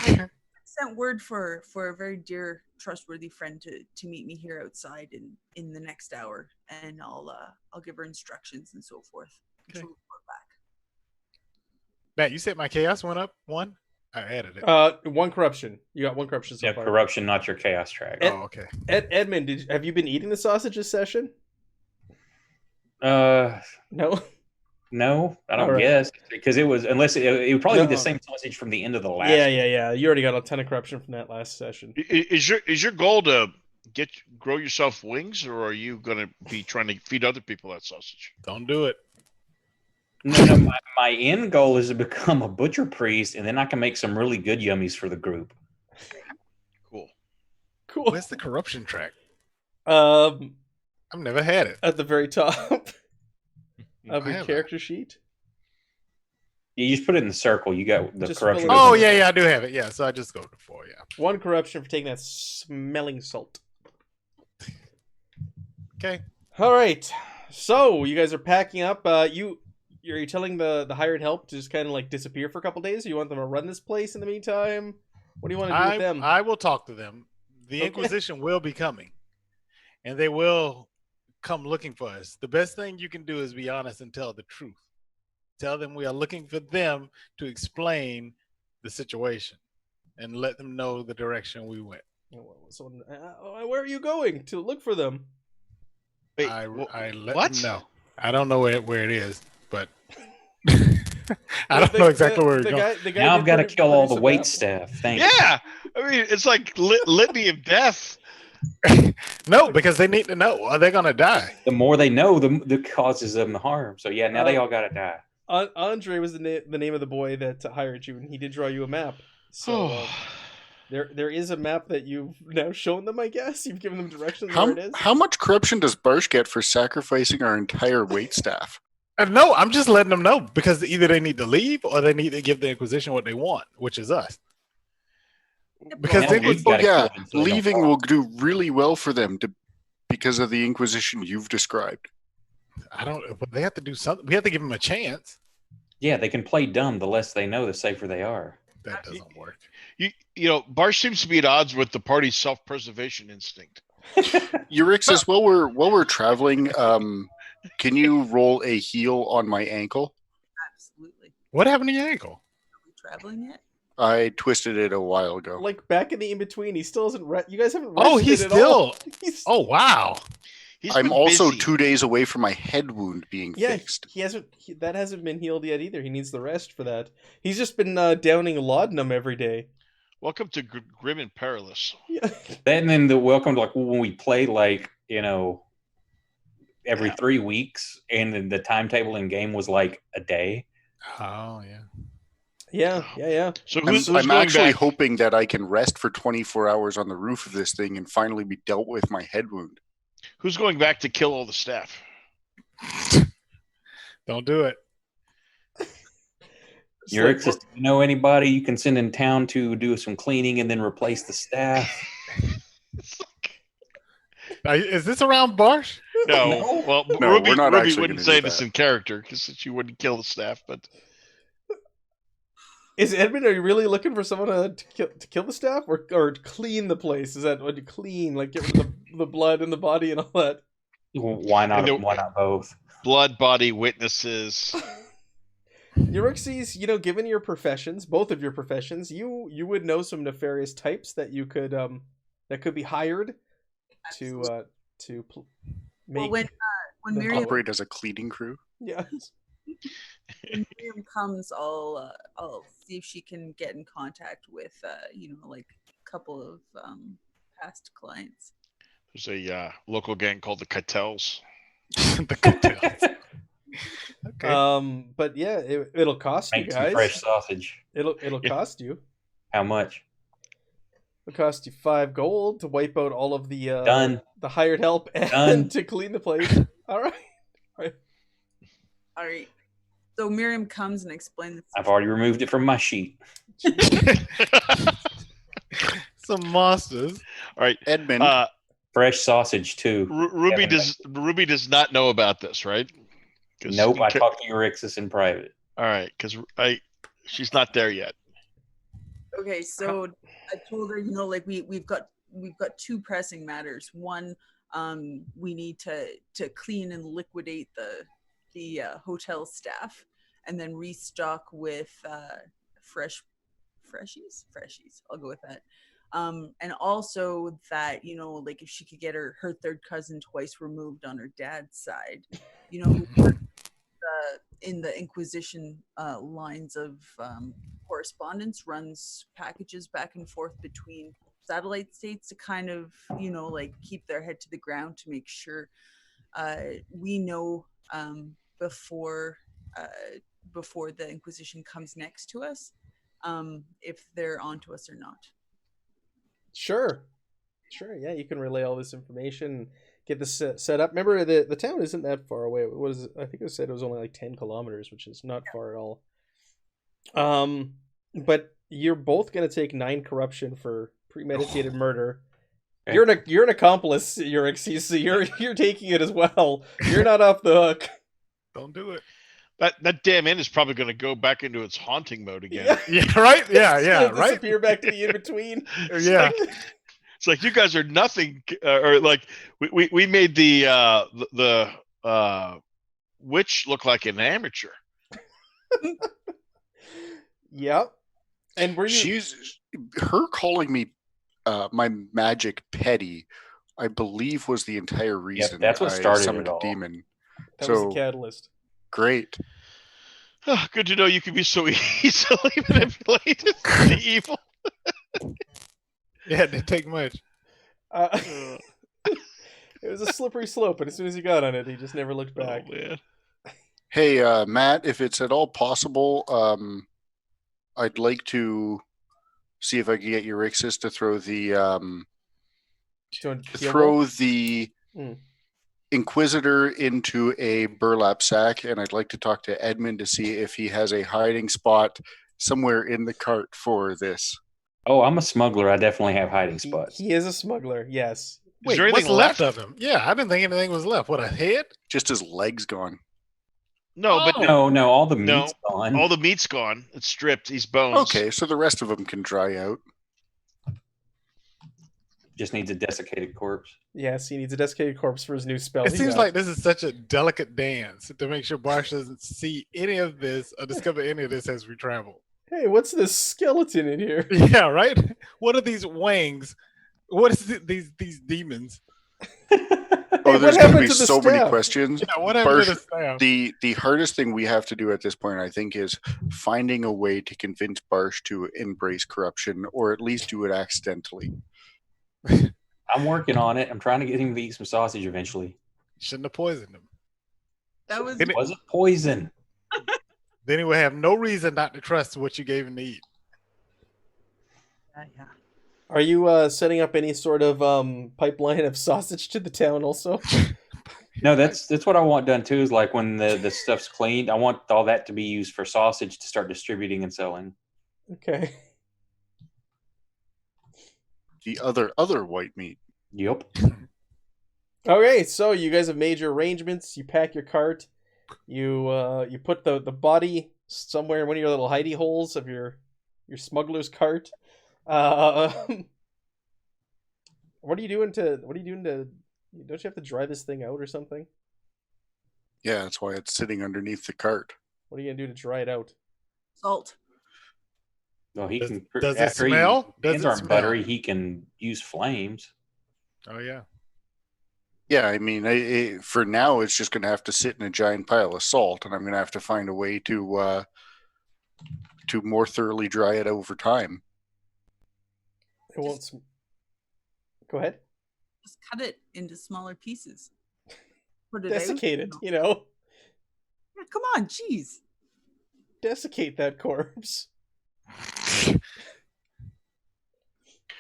I sent word for a very dear, trustworthy friend to meet me here outside in the next hour, and I'll give her instructions and so forth. Okay. She'll report back. Matt, you said my chaos went up one? I added it. One corruption. You got one corruption so Yeah, far. corruption, not your chaos track. Oh, okay. Edmund, have you been eating the sausage this session? No, No. I don't All right. guess because it was unless it would probably be No. the same sausage from the end of the last. Yeah. You already got a ton of corruption from that last session. Is your goal to grow yourself wings, or are you going to be trying to feed other people that sausage? Don't do it. No. My end goal is to become a butcher priest, and then I can make some really good yummies for the group. Cool. Cool. Where's the corruption track? At I've never had it. the very top of I your have character sheet. You just put it in the circle. You got the Just corruption. fill it Oh, in. yeah, I do have it. Yeah, so I just go to 4, yeah. One corruption for taking that smelling salt. Okay. All right. So you guys are packing up. Are you telling the hired help to just kind of like disappear for a couple days? Or you want them to run this place in the meantime? What do you want to do with them? I will talk to them. The Okay. Inquisition will be coming, and they will come looking for us. The best thing you can do is be honest and tell the truth. Tell them we are looking for them to explain the situation and let them know the direction we went. So, where are you going to look for them? Wait, I let what? them know. I don't know where it is, but I don't know exactly where we're going. Now I've got to kill all the wait staff. Thanks. Yeah, I mean it's like litany of death. No, because they need to know. Are they going to die? The more they know, the causes them the harm. So yeah, now they all got to die. Andre was the name of the boy that hired you, and he did draw you a map. So there is a map that you've now shown them. I guess you've given them directions where it is. How much corruption does Barsh get for sacrificing our entire wait staff? No, I'm just letting them know because either they need to leave or they need to give the Inquisition what they want, which is us. Because Yeah, they you would, gotta Yeah, kill them so they don't leaving fall. will do really well for them because of the Inquisition you've described. I don't. But they have to do something. We have to give them a chance. Yeah, they can play dumb. The less they know, the safer they are. That doesn't work. You know, Barsh seems to be at odds with the party's self-preservation instinct. Eurixus, while we're traveling, can you roll a heal on my ankle? Absolutely. What happened to your ankle? Are we traveling yet? I twisted it a while ago. Like back in the in between, he still hasn't. You guys haven't. Oh, rested he's at all. still. Oh, wow. He's I'm been also busy. 2 days away from my head wound being fixed. He hasn't. That hasn't been healed yet either. He needs the rest for that. He's just been downing laudanum every day. Welcome to Grim and Perilous. Yeah. And then the welcome to like when we play like every 3 weeks, and then the timetable in game was like a day. Oh, yeah. Yeah. So who's I'm going actually back? hoping that I can rest for 24 hours on the roof of this thing and finally be dealt with my head wound. Who's going back to kill all the staff? Don't do it. It's Eurixus, like, do you know anybody you can send in town to do some cleaning and then replace the staff? Is this around Barsh? No, No. well, No, Ruby, we're not Ruby actually wouldn't gonna say do this that. in character because she wouldn't kill the staff. But Is Edmund? Are you really looking for someone to kill the staff or clean the place? Is that what you clean? Like get rid of the blood in the body and all that? Why not? And Why not both? blood, body, witnesses. Euryxes, given your professions, both of your professions, you would know some nefarious types that you could that could be hired to make. Well, when Miriam Operate as a cleaning crew. Yeah. when Miriam comes, I'll see if she can get in contact with like a couple of past clients. There's a local gang called the Cattels. The cocktails. Okay. But yeah, it'll cost you Make some guys. fresh sausage. It'll cost you. How much? It'll cost you 5 gold to wipe out all of the Done. the hired help and Done. to clean the place. All right. All right. So Miriam comes and explains this. I've already removed it from my sheet. Some monsters. All right, Edmund, Fresh sausage too. Ruby Yeah, does not know about this, right? 'Cause Nope. in I ca- talked to Eurixus in private. All right, because she's not there yet. Okay, so I told her, like we've got 2 pressing matters. One, we need to clean and liquidate the hotel staff, and then restock with freshies. I'll go with that. And also that like if she could get her third cousin twice removed on her dad's side, who worked in the Inquisition lines of correspondence, runs packages back and forth between satellite states to kind of like keep their head to the ground to make sure we know before the Inquisition comes next to us if they're onto us or not. Sure. Yeah, you can relay all this information, get this set up. Remember, the town isn't that far away. I think it said it was only like 10 kilometers, which is not far at all. But you're both gonna take 9 corruption for premeditated murder. Okay. You're an accomplice, Eurixes, so you're taking it as well. You're not off the hook. Don't do it. That damn inn is probably going to go back into its haunting mode again. Yeah. Yeah, right? Yeah, It's yeah, gonna right? disappear back to the in between. Yeah. It's like you guys are nothing, or like we made the witch look like an amateur. Yep. And were you? her calling me my magic petty, I believe, was the entire reason that's what I started summoned it a all. demon. That was So the catalyst. great. Oh, good to know you can be so easily manipulated to evil. Yeah, it didn't take much. It was a slippery slope, and as soon as he got on it, he just never looked back. Oh man. Hey, Matt, if it's at all possible, I'd like to see if I can get Eurixis to throw Do you want to heal roll? the Hmm. Inquisitor into a burlap sack, and I'd like to talk to Edmund to see if he has a hiding spot somewhere in the cart for this. Oh, I'm a smuggler. I definitely have hiding He, spots. he is a smuggler. Yes. Wait, there what's anything left left? of him? Yeah, I didn't think anything was left. What, a head? Just his legs gone. No, but Oh. No, all the No. meat's gone. all the meat's gone. It's stripped. He's bones. Okay, so the rest of them can dry out. Just needs a desiccated corpse. Yes, he needs a desiccated corpse for his new spell. It he seems got. like this is such a delicate dance to make sure Barsh doesn't see any of this or discover any of this as we travel. Hey, what's this skeleton in here? Yeah, right? What are these wangs? What is these demons? Oh, Hey, there's what going to happened be to the so many staff? questions. Yeah, what happened to Barsh, the staff? the hardest thing we have to do at this point, I think, is finding a way to convince Barsh to embrace corruption, or at least do it accidentally. I'm working on it. I'm trying to get him to eat some sausage eventually. Shouldn't have poisoned him. That was Didn't it- Was it poison? Then he would have no reason not to trust what you gave him to eat. yeah. Are you setting up any sort of pipeline of sausage to the town also? No, that's what I want done too. Is like when the stuff's cleaned, I want all that to be used for sausage to start distributing and selling. Okay. The other white meat. Yep. Okay, so you guys have made your arrangements. You pack your cart. You put the body somewhere in one of your little hidey holes of your smuggler's cart. What are you doing to? Don't you have to dry this thing out or something? Yeah, that's why it's sitting underneath the cart. What are you gonna do to dry it out? Salt. Well, he Does- can. does it after smell? His Does hands it aren't smell? buttery. He can use flames. Oh yeah. Yeah, I mean, for now, it's just going to have to sit in a giant pile of salt, and I'm going to have to find a way to more thoroughly dry it over time. It won't. Go ahead. Just cut it into smaller pieces. Put it out. Desiccate it. You know, Yeah, come on, jeez. desiccate that corpse.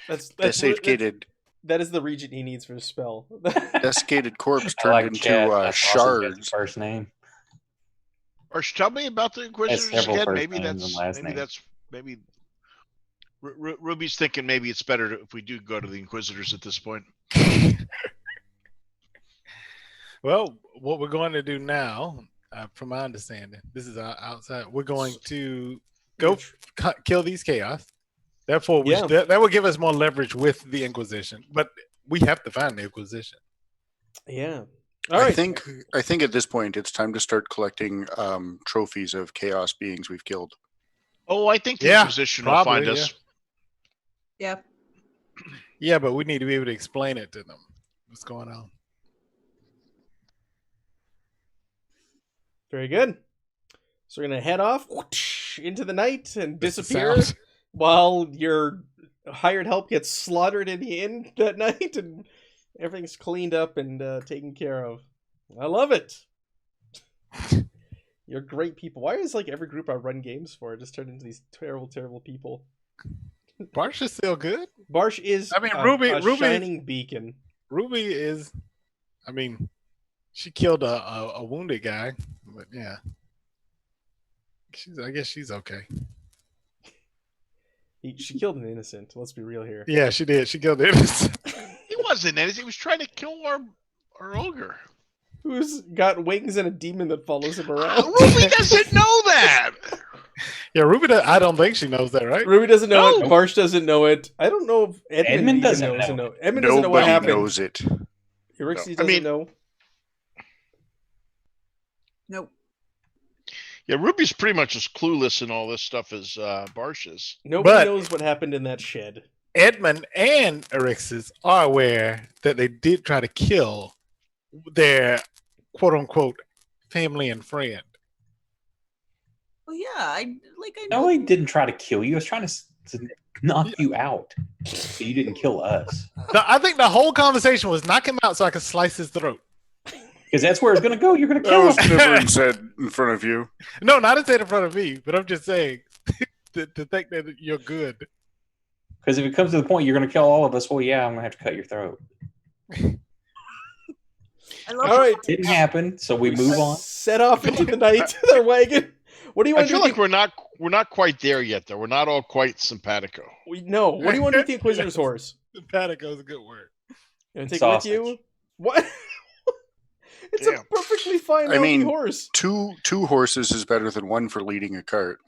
That's Desiccated, that is the region he needs for the spell. desiccated corpse I turned like into Chad. That sausage has a shards. First name. Or tell me about the Inquisitors several again. first Maybe names and last names. maybe Ruby's thinking maybe it's better if we do go to the Inquisitors at this point. Well, what we're going to do now, from my understanding, this is outside. We're going to go kill these chaos. Therefore, Yeah. that will give us more leverage with the Inquisition. But we have to find the Inquisition. Yeah. All right. I think at this point it's time to start collecting trophies of chaos beings we've killed. Oh, I think the Yeah, Inquisition will probably, find us. Yep. Yeah, but we need to be able to explain it to them. What's going on? Very good. So we're gonna head off into the night and That's the disappear sound. while your hired help gets slaughtered in the inn that night, and everything's cleaned up and taken care of. I love it. You're great people. Why is like every group I run games for just turned into these terrible, terrible people? Barsh is still good. Barsh is I mean, a Ruby- shining beacon. Ruby is, I mean, she killed a wounded guy, but yeah, I guess she's okay. She killed an innocent. Let's be real here. Yeah, she did. She killed innocent. He wasn't anything. He was trying to kill our ogre. Who's got wings and a demon that follows him around? Ruby doesn't know that. Yeah, Ruby. I don't think she knows that, right? Ruby doesn't know it. No. Barsh doesn't know it. I don't know if Edmund even doesn't knows. know. Edmund doesn't know what Nobody happened. knows it. Eurixes I doesn't mean- know. Nope. Yeah, Ruby's pretty much as clueless in all this stuff as Barsh is. Nobody But- knows what happened in that shed. Edmund and Erixis are aware that they did try to kill their quote unquote family and friend. Well, yeah, I No, know. he didn't try to kill you. He was trying to knock you out, so you didn't kill us. I think the whole conversation was knock him out so I could slice his throat. Because that's where it's going to go. You're going to That kill was him. never said in front of you. No, not to say in front of me, but I'm just saying to think that you're good. Because if it comes to the point you're going to kill all of us, well, yeah, I'm going to have to cut your throat. I love All right. Didn't happen, so we move on. Set off into the night. Their wagon. What do you I want to do? feel like we're not quite there yet, though. We're not all quite simpatico. No. What do you want to do with the Inquisitor's horse? Simpatico is a good word. You want to take Sausage. it with you? What? It's Damn. a perfectly fine, I healthy mean, horse. Two horses is better than one for leading a cart.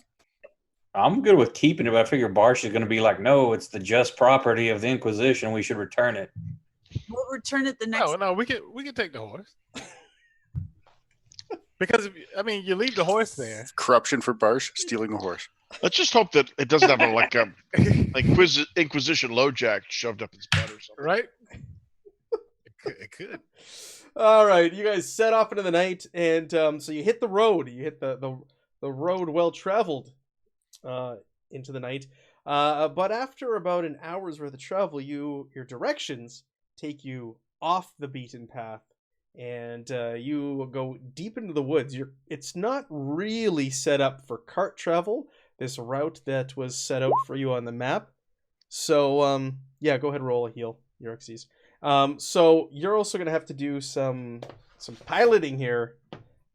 I'm good with keeping it, but I figure Barsh is going to be like, no, it's the just property of the Inquisition. We should return it. We'll return it the next. No, we can take the horse. Because you leave the horse there. Corruption for Barsh, stealing a horse. Let's just hope that it doesn't have Inquisition LoJack shoved up its butt or something. Right? It could. All right, you guys set off into the night, and so you hit the road. You hit the road well traveled into the night. But after about an hour's worth of travel, your directions take you off the beaten path, and you go deep into the woods. It's not really set up for cart travel, this route that was set out for you on the map. So yeah, go ahead and roll a heal, Euryxes. So you're also gonna have to do some piloting here,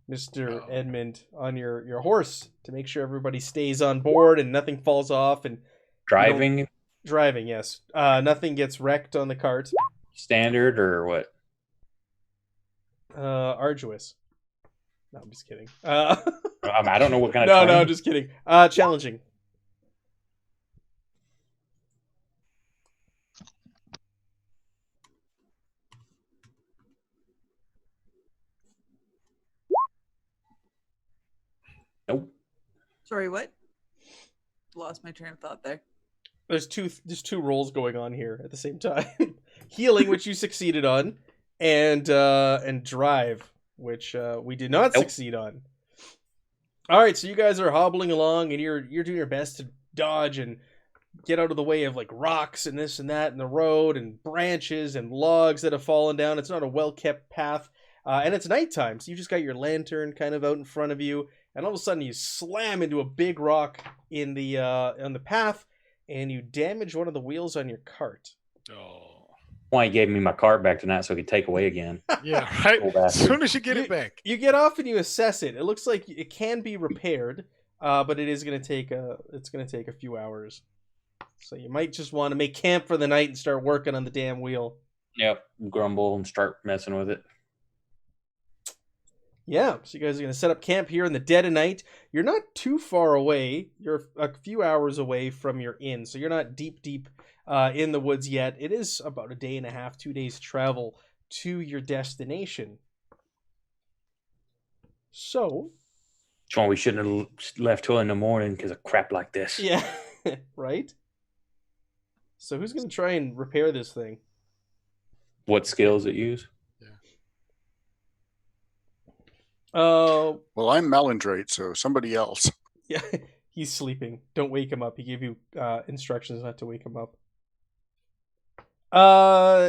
Mr. Edmund, on your horse to make sure everybody stays on board and nothing falls off. And Driving? Driving, yes. Nothing gets wrecked on the cart. Standard or what? Arduous. No, I'm just kidding. I don't know what kind of No, train. I'm just kidding. Challenging. Nope. Sorry, what? Lost my train of thought there. There's two rolls going on here at the same time. Healing, which you succeeded on, and drive, which we did not succeed on. All right, so you guys are hobbling along, and you're doing your best to dodge and get out of the way of like rocks and this and that in the road and branches and logs that have fallen down. It's not a well-kept path, and it's nighttime, so you just got your lantern kind of out in front of you, and all of a sudden you slam into a big rock in the on the path, and you damage one of the wheels on your cart. Oh. Why he gave me my cart back tonight so he could take away again. Yeah, right. Old As bastard. soon as you get it back. You get off and you assess it. It looks like it can be repaired, but it is going to take a few hours. So you might just want to make camp for the night and start working on the damn wheel. Yep. Grumble and start messing with it. Yeah, so you guys are going to set up camp here in the dead of night. You're not too far away. You're a few hours away from your inn, so you're not deep in the woods yet. It is about a day and a half, 2 days travel to your destination. So, That's why we shouldn't have left till in the morning because of crap like this. yeah, right? So who's going to try and repair this thing? What skills it use? Oh, Well, I'm malandrate, so somebody else. yeah, he's sleeping. Don't wake him up. He gave you instructions not to wake him up.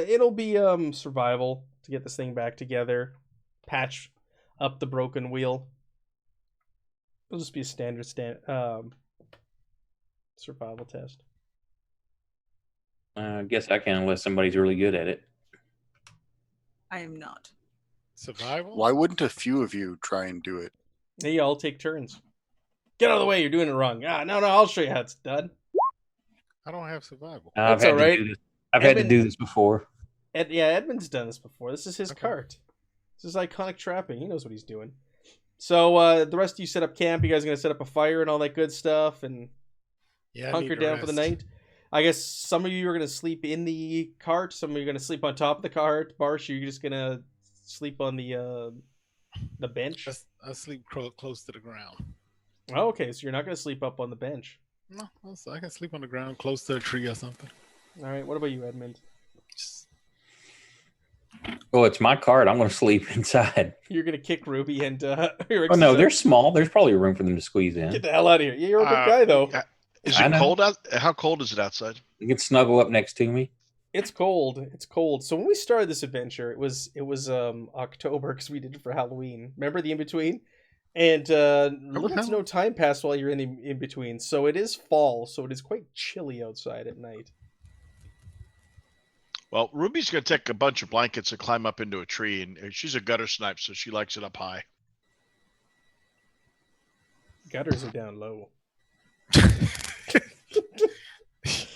It'll be survival to get this thing back together. Patch up the broken wheel. It'll just be a standard survival test. I guess I can unless somebody's really good at it. I am not. Survival? Why wouldn't a few of you try and do it? Hey, you all take turns. Get out of the way. You're doing it wrong. No, I'll show you how it's done. I don't have survival. That's all right. I've had to Edmund- do this before. Edmund's done this before. This is his Okay. cart. This is iconic trapping. He knows what he's doing. So the rest of you set up camp. You guys are going to set up a fire and all that good stuff and Yeah, I hunker need to down for the rest. night. I guess some of you are going to sleep in the cart. Some of you are going to sleep on top of the cart. Barsh, you're just going to sleep on the bench. I sleep close to the ground. Oh, okay, so you're not going to sleep up on the bench. No, I can sleep on the ground close to a tree or something. All right, what about you, Edmund? Just- Well, it's my cart. I'm going to sleep inside. You're going to kick Ruby and Oh, no, they're small. There's probably room for them to squeeze in. Get the hell out of here. Yeah, you're a big guy, though. Is I it know. cold out? How cold is it outside? You can snuggle up next to me. It's cold. It's cold. So when we started this adventure, it was October because we did it for Halloween. Remember the in between? And little to no time passed while you're in the in between. So it is fall. So it is quite chilly outside at night. Well, Ruby's going to take a bunch of blankets and climb up into a tree, and she's a gutter snipe, so she likes it up high. Gutters are down low.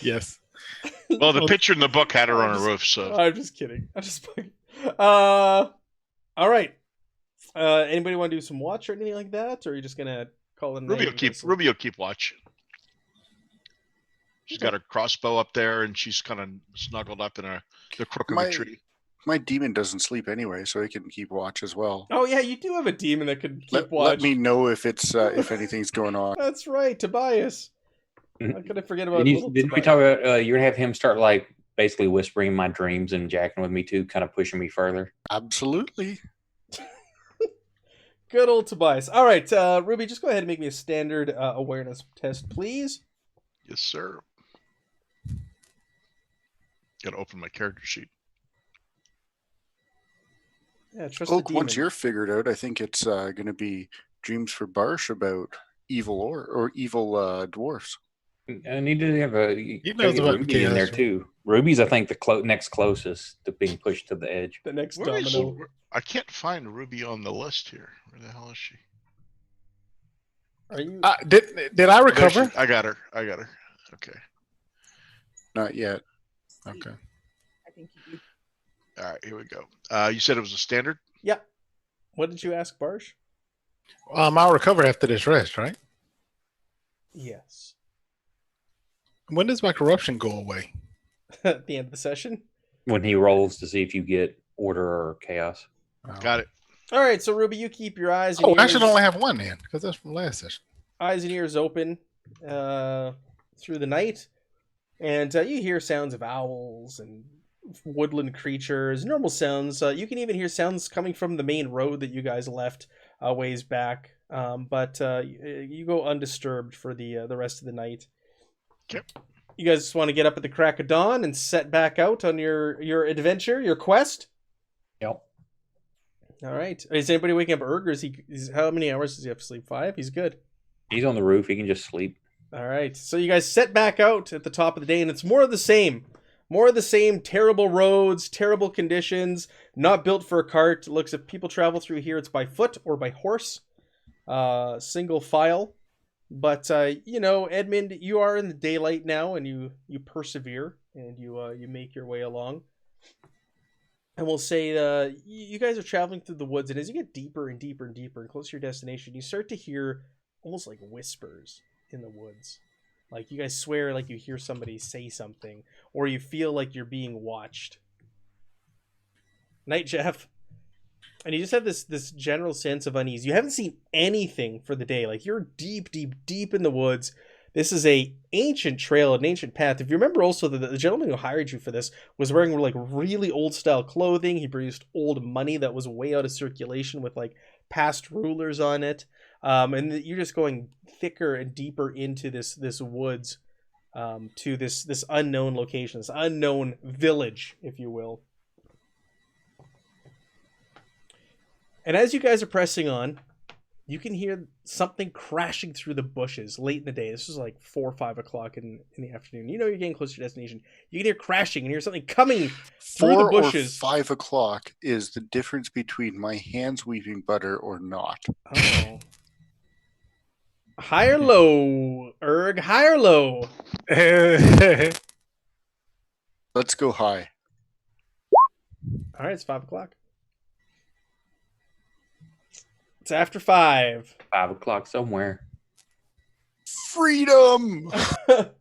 Yes. Well, the picture in the book had her on a roof, so. I'm just kidding. I'm just fucking. All right. Anybody want to do some watch or anything like that, or are you just gonna call it? Ruby will keep watch. She's got her crossbow up there, and she's kind of snuggled up in the crook of a tree. My demon doesn't sleep anyway, so he can keep watch as well. Oh yeah, you do have a demon that can keep watch. Let me know if it's if anything's going on. That's right, Tobias. How could I forget about? Didn't we talk about you're gonna have him start like basically whispering in my dreams and jacking with me too, kind of pushing me further? Absolutely. Good old Tobias. All right, Ruby, just go ahead and make me a standard awareness test, please. Yes, sir. Got to open my character sheet. Yeah, trust the demon. Once you're figured out, I think it's going to be dreams for Barsh about evil or evil dwarfs. I need to have He knows about Ruby in there too. Ruby's, I think, the next closest to being pushed to the edge. The next Where is domino. I can't find Ruby on the list here. Where the hell is she? Are you? Did I recover? I got her. Okay. Not yet. Okay. I think you do. All right, here we go. You said it was a standard? Yeah. What did you ask, Barsh? I'll recover after this rest, right? Yes. When does my corruption go away? At the end of the session? When he rolls to see if you get order or chaos. Got it. All right, so Ruby, you keep your eyes and Oh, ears, I should only have one then, because that's from last session. eyes and ears open through the night, and you hear sounds of owls and woodland creatures, normal sounds. You can even hear sounds coming from the main road that you guys left a ways back, but you go undisturbed for the rest of the night. Okay. You guys just want to get up at the crack of dawn and set back out on your adventure, your quest? Yep. All right. Is anybody waking up Erg, or how many hours does he have to sleep? 5? He's good. He's on the roof. He can just sleep. All right. So you guys set back out at the top of the day, and it's more of the same. More of the same. Terrible roads, terrible conditions, not built for a cart. It looks, if people travel through here, it's by foot or by horse. Single file. But, Edmund, you are in the daylight now, and you persevere, and you make your way along. And we'll say you guys are traveling through the woods, and as you get deeper and deeper and deeper and closer to your destination, you start to hear almost like whispers in the woods. Like you guys swear like you hear somebody say something, or you feel like you're being watched. Night, Jeff. And you just have this general sense of unease. You haven't seen anything for the day. Like you're deep, deep, deep in the woods. This is a ancient trail, an ancient path. If you remember also that the gentleman who hired you for this was wearing like really old style clothing. He produced old money that was way out of circulation with like past rulers on it. And you're just going thicker and deeper into this woods, to this unknown location, this unknown village, if you will. And as you guys are pressing on, you can hear something crashing through the bushes late in the day. This is like 4 or 5 o'clock in the afternoon. You know you're getting close to your destination. You can hear crashing and hear something coming through the bushes. 4 or 5 o'clock is the difference between my hands weaving butter or not. Oh. High or low, Erg? High or low? Let's go high. All right, it's 5 o'clock. It's after 5. 5 o'clock somewhere. Freedom!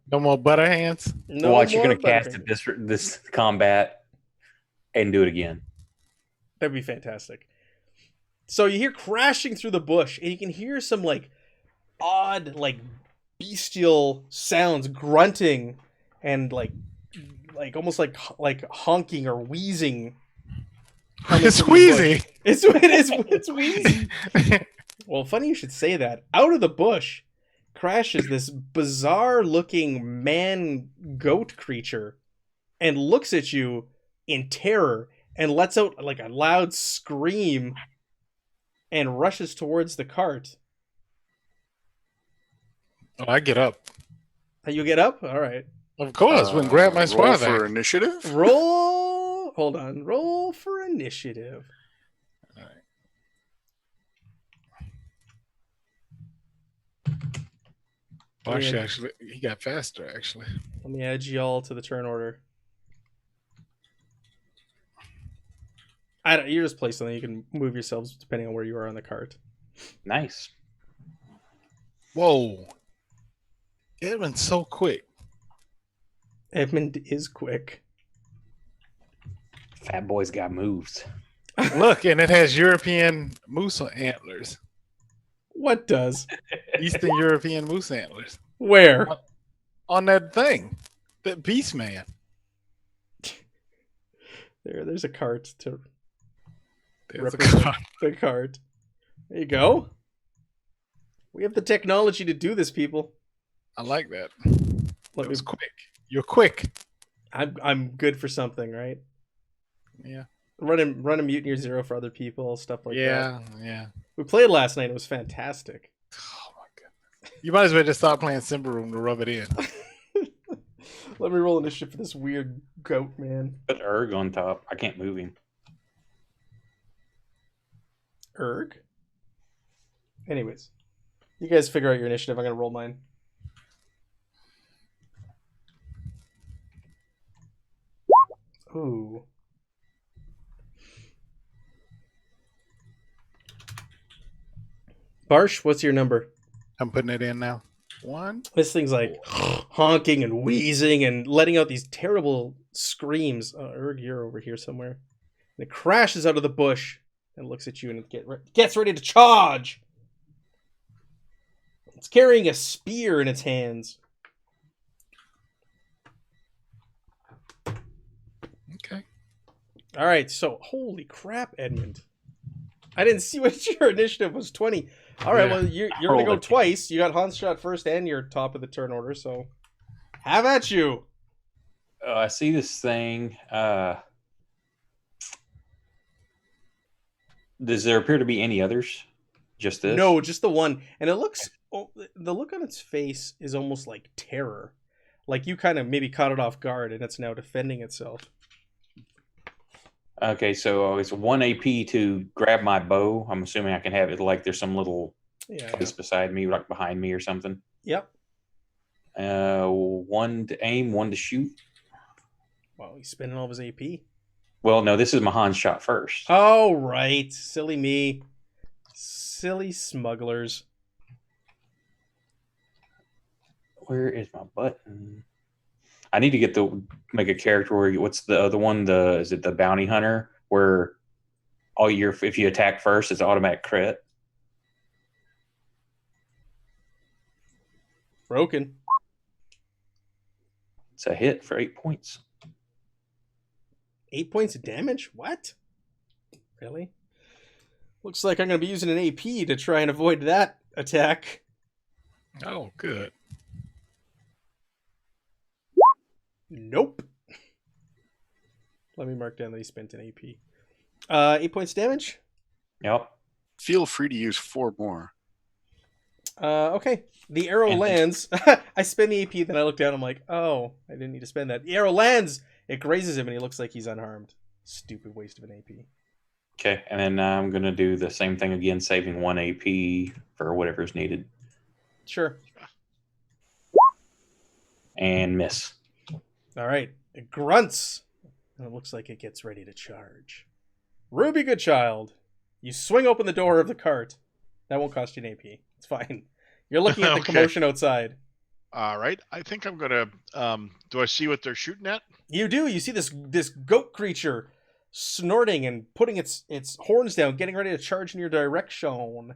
No more butter hands. No Watch, you're more going to cast butter. this combat and do it again. That'd be fantastic. So you hear crashing through the bush, and you can hear some like odd, like bestial sounds, grunting, and like almost like honking or wheezing. It's wheezy. It's wheezy. Well, funny you should say that. Out of the bush crashes this bizarre looking man goat creature. and looks at you in terror and lets out like a loud scream and rushes towards the cart. Oh, I get up. You get up? All right. Of course, wouldn't grab my Roll spot for back. initiative. Roll. Hold on. Roll for initiative. Oh, actually, he got faster, actually. Let me add you all to the turn order. You just play something. You can move yourselves depending on where you are on the cart. Nice. Whoa. Edmund's so quick. Edmund is quick. Fat boy's got moves. Look, and it has European moose antlers. What does? Eastern European moose antlers. Where? On that thing. That beast man. There's a cart to There's a represent car. the cart. There you go. We have the technology to do this, people. I like that. Let It me. was quick. You're quick. I'm good for something, right? Yeah. Run a Mutineer Zero for other people, stuff like that. Yeah. We played last night. It was fantastic. Oh my goodness. You might as well just stop playing Simba Room to rub it in. Let me roll initiative for this weird goat man. Put Erg on top. I can't move him. Erg. Anyways, you guys figure out your initiative. I'm gonna roll mine. Ooh. Barsh, what's your number? I'm putting it in now. 1. This thing's like honking and wheezing and letting out these terrible screams. Erg, you're over here somewhere. And it crashes out of the bush and looks at you and it gets ready to charge. It's carrying a spear in its hands. Okay. All right, so holy crap, Edmund. I didn't see what your initiative was. 20. All right, Yeah. well, you're going to go twice. You got Hans shot first and you're top of the turn order, so have at you. I see this thing. Does there appear to be any others? Just this? No, just the one. And it looks, the look on its face is almost like terror. Like you kind of maybe caught it off guard and it's now defending itself. Okay, so it's 1 AP to grab my bow. I'm assuming I can have it like there's some little place beside me, like behind me or something. Yep. 1 to aim, 1 to shoot. Wow, he's spending all of his AP. Well, no, this is my Hans shot first. Oh, right. Silly me. Silly smugglers. Where is my button? I need to make a character where what's the other one? Is it the bounty hunter where if you attack first, it's automatic crit. Broken. It's a hit for 8 points. 8 points of damage? What? Really? Looks like I'm going to be using an AP to try and avoid that attack. Oh, good. Nope. Let me mark down that he spent an AP. 8 points damage? Yep. Feel free to use 4 more. Okay. The arrow lands. I spend the AP, then I look down. I'm like, oh, I didn't need to spend that. The arrow lands. It grazes him, and he looks like he's unharmed. Stupid waste of an AP. Okay, and then I'm going to do the same thing again, saving 1 AP for whatever's needed. Sure. And miss. All right. It grunts. And it looks like it gets ready to charge. Ruby Goodchild, you swing open the door of the cart. That won't cost you an AP. It's fine. You're looking at the Okay. commotion outside. All right. I think I'm gonna. Do I see what they're shooting at? You do. You see this goat creature snorting and putting its horns down, getting ready to charge in your direction. All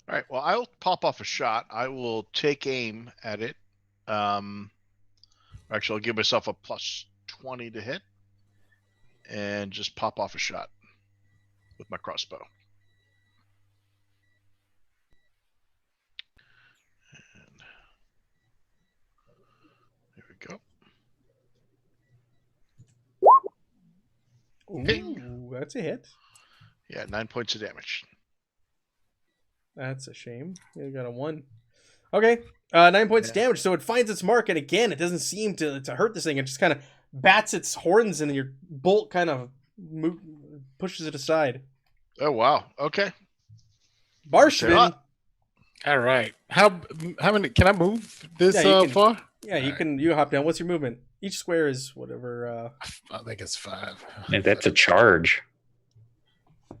right. Well, I'll pop off a shot. I will take aim at it. Actually, I'll give myself a +20 to hit, and just pop off a shot with my crossbow. And here we go. That's a hit. Yeah, 9 points of damage. That's a shame. You got a 1. Okay. 9 points of Yeah. damage. So it finds its mark, and again, it doesn't seem to hurt this thing. It just kind of bats its horns, and your bolt kind of pushes it aside. Oh wow. Okay. Barshvin. All right. How many? Can I move this Yeah, you can- far? Yeah, you hop down. What's your movement? Each square is whatever. I think it's 5. And that's a charge.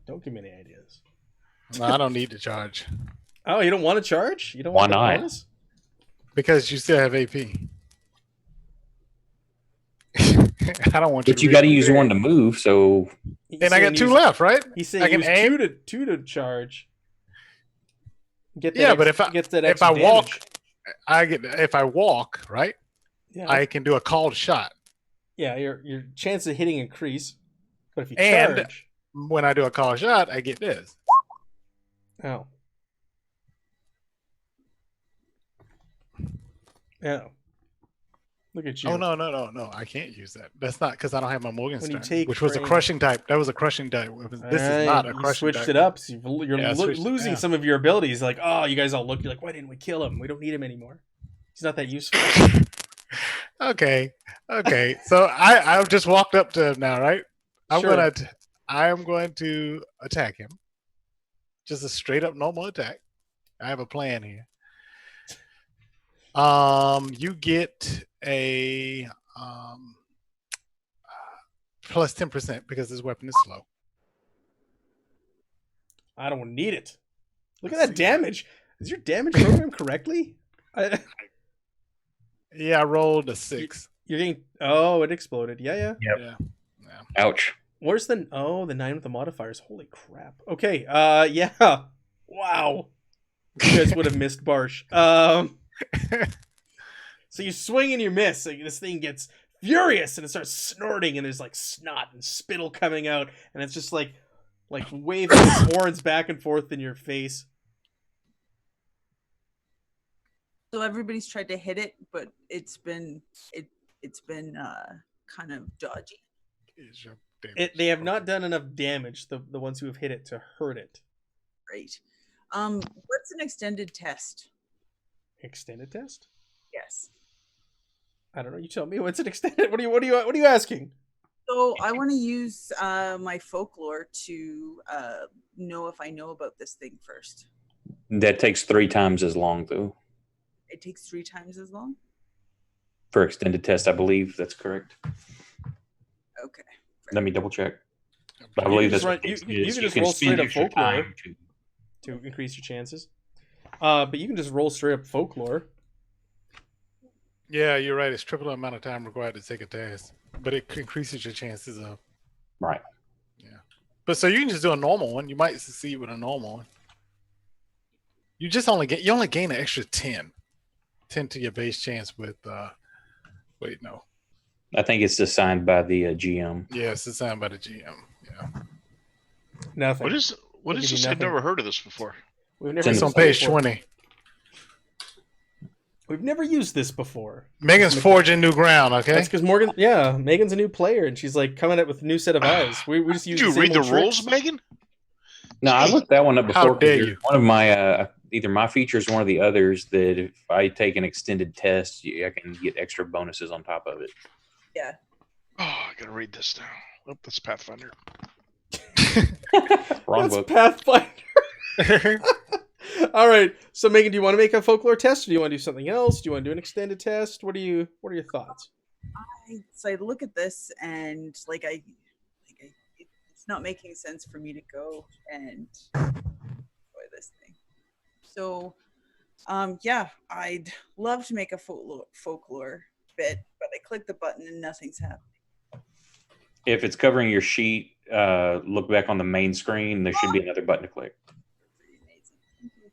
Don't give me any ideas. No, I don't need to charge Oh, you don't want to charge? You don't Why want the not? bonus? because you still have AP. I don't want you. But you got to use one to move, so He's And I saying got 2 use- left, right? He's I saying can use aim. two to charge. Get that Yeah, but if I- get that if extra I walk- damage. If I walk, right, Yeah, I can do a called shot. yeah, your chance of hitting increase. But if you And- charge, When I do a called shot, I get this. oh, oh, look at you. Oh no! I can't use that. That's not because I don't have my When you Morgenstern, take which was a frame- crushing type. That was a crushing type weapon. This is not a You crushing switched type. it up. So you're Yeah, I switched it, losing yeah. some of your abilities. Like, oh, you guys all look. You're like, why didn't we kill him? We don't need him anymore. He's not that useful. Okay. So I've just walked up to him now, right? Sure. I am going to attack him. Just a straight up normal attack. I have a plan here. You get a plus 10% because this weapon is slow. I don't need it. Look at Let's that see. damage. Is your damage programmed correctly? Yeah, I rolled a 6. You're getting. Oh, it exploded. Yeah. Yep. Yeah. ouch. Where's the 9 with the modifiers? Holy crap. Okay. Yeah. Wow. You guys would have missed Barsh. So you swing and you miss. Like, this thing gets furious and it starts snorting, and there's like snot and spittle coming out, and it's just like waving its horns back and forth in your face. So everybody's tried to hit it, but it's been kind of dodgy. Is your damage They have not done enough damage. The ones who have hit it to hurt it. Right. What's an extended test? Extended test? Yes. I don't know. You tell me. What's an extended? What are you asking? So I want to use my folklore to know if I know about this thing first. That takes 3 times as long, though, It takes 3 times as long. for extended test. I believe that's correct. Okay. Let me double check. But I You believe can just that's what run- it you is. can just can roll spend straight up extra folklore. time to increase your chances. But you can just roll straight up folklore. Yeah, you're right. It's triple the amount of time required to take a test, but it increases your chances of. Right. But so you can just do a normal one. You might succeed with a normal one. You only gain an extra 10 to your base chance with. Wait, no. I think it's assigned by the GM. Yeah, it's assigned by the GM. Yeah, Nothing. What is give this? you I've nothing. never heard of this before. We've never it's used on this page before. 20. We've never used this before. Megan's forging new ground. Okay. That's because Morgan. Yeah, Megan's a new player, and she's like coming up with a new set of eyes. We just use. Did you the read same the old rules, tricks. Megan? No, I looked that one up How before. 'cause dare there's you. One of my either my features or one of the others that if I take an extended test, I can get extra bonuses on top of it. Yeah. Oh, I gotta read this now. Oh, that's Pathfinder. Wrong That's book. Pathfinder. All right. So Megan, do you want to make a folklore test, or do you want to do something else? Do you want to do an extended test? What are your thoughts? So I look at this and it's not making sense for me to go and enjoy this thing. So, yeah, I'd love to make a folklore bit, but I click the button and nothing's happening. If it's covering your sheet, look back on the main screen. There should be another button to click. Pretty amazing. Thank you.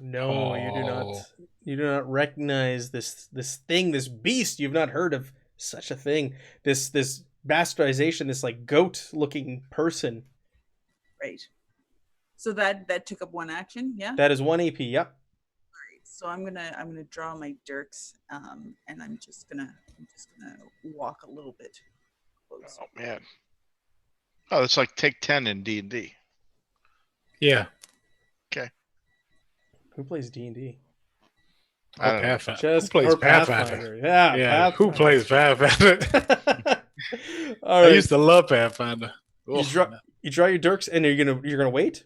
No, you do not. Oh. You do not recognize this thing, this beast. You've not heard of such a thing. This bastardization, this like goat-looking person. Right. So that took up 1 action. Yeah. That is 1 AP. Yep. So I'm gonna draw my dirks, and I'm just gonna I'm just gonna walk a little bit closer. Oh man. Oh, it's like take 10 in D&D. Yeah. Who plays D&D? I don't know. Pathfinder. Who plays or Pathfinder? Yeah, Yeah. Who Pathfinder. plays Pathfinder? All I right. used to love Pathfinder. You Oof. draw your dirks, and you're gonna wait.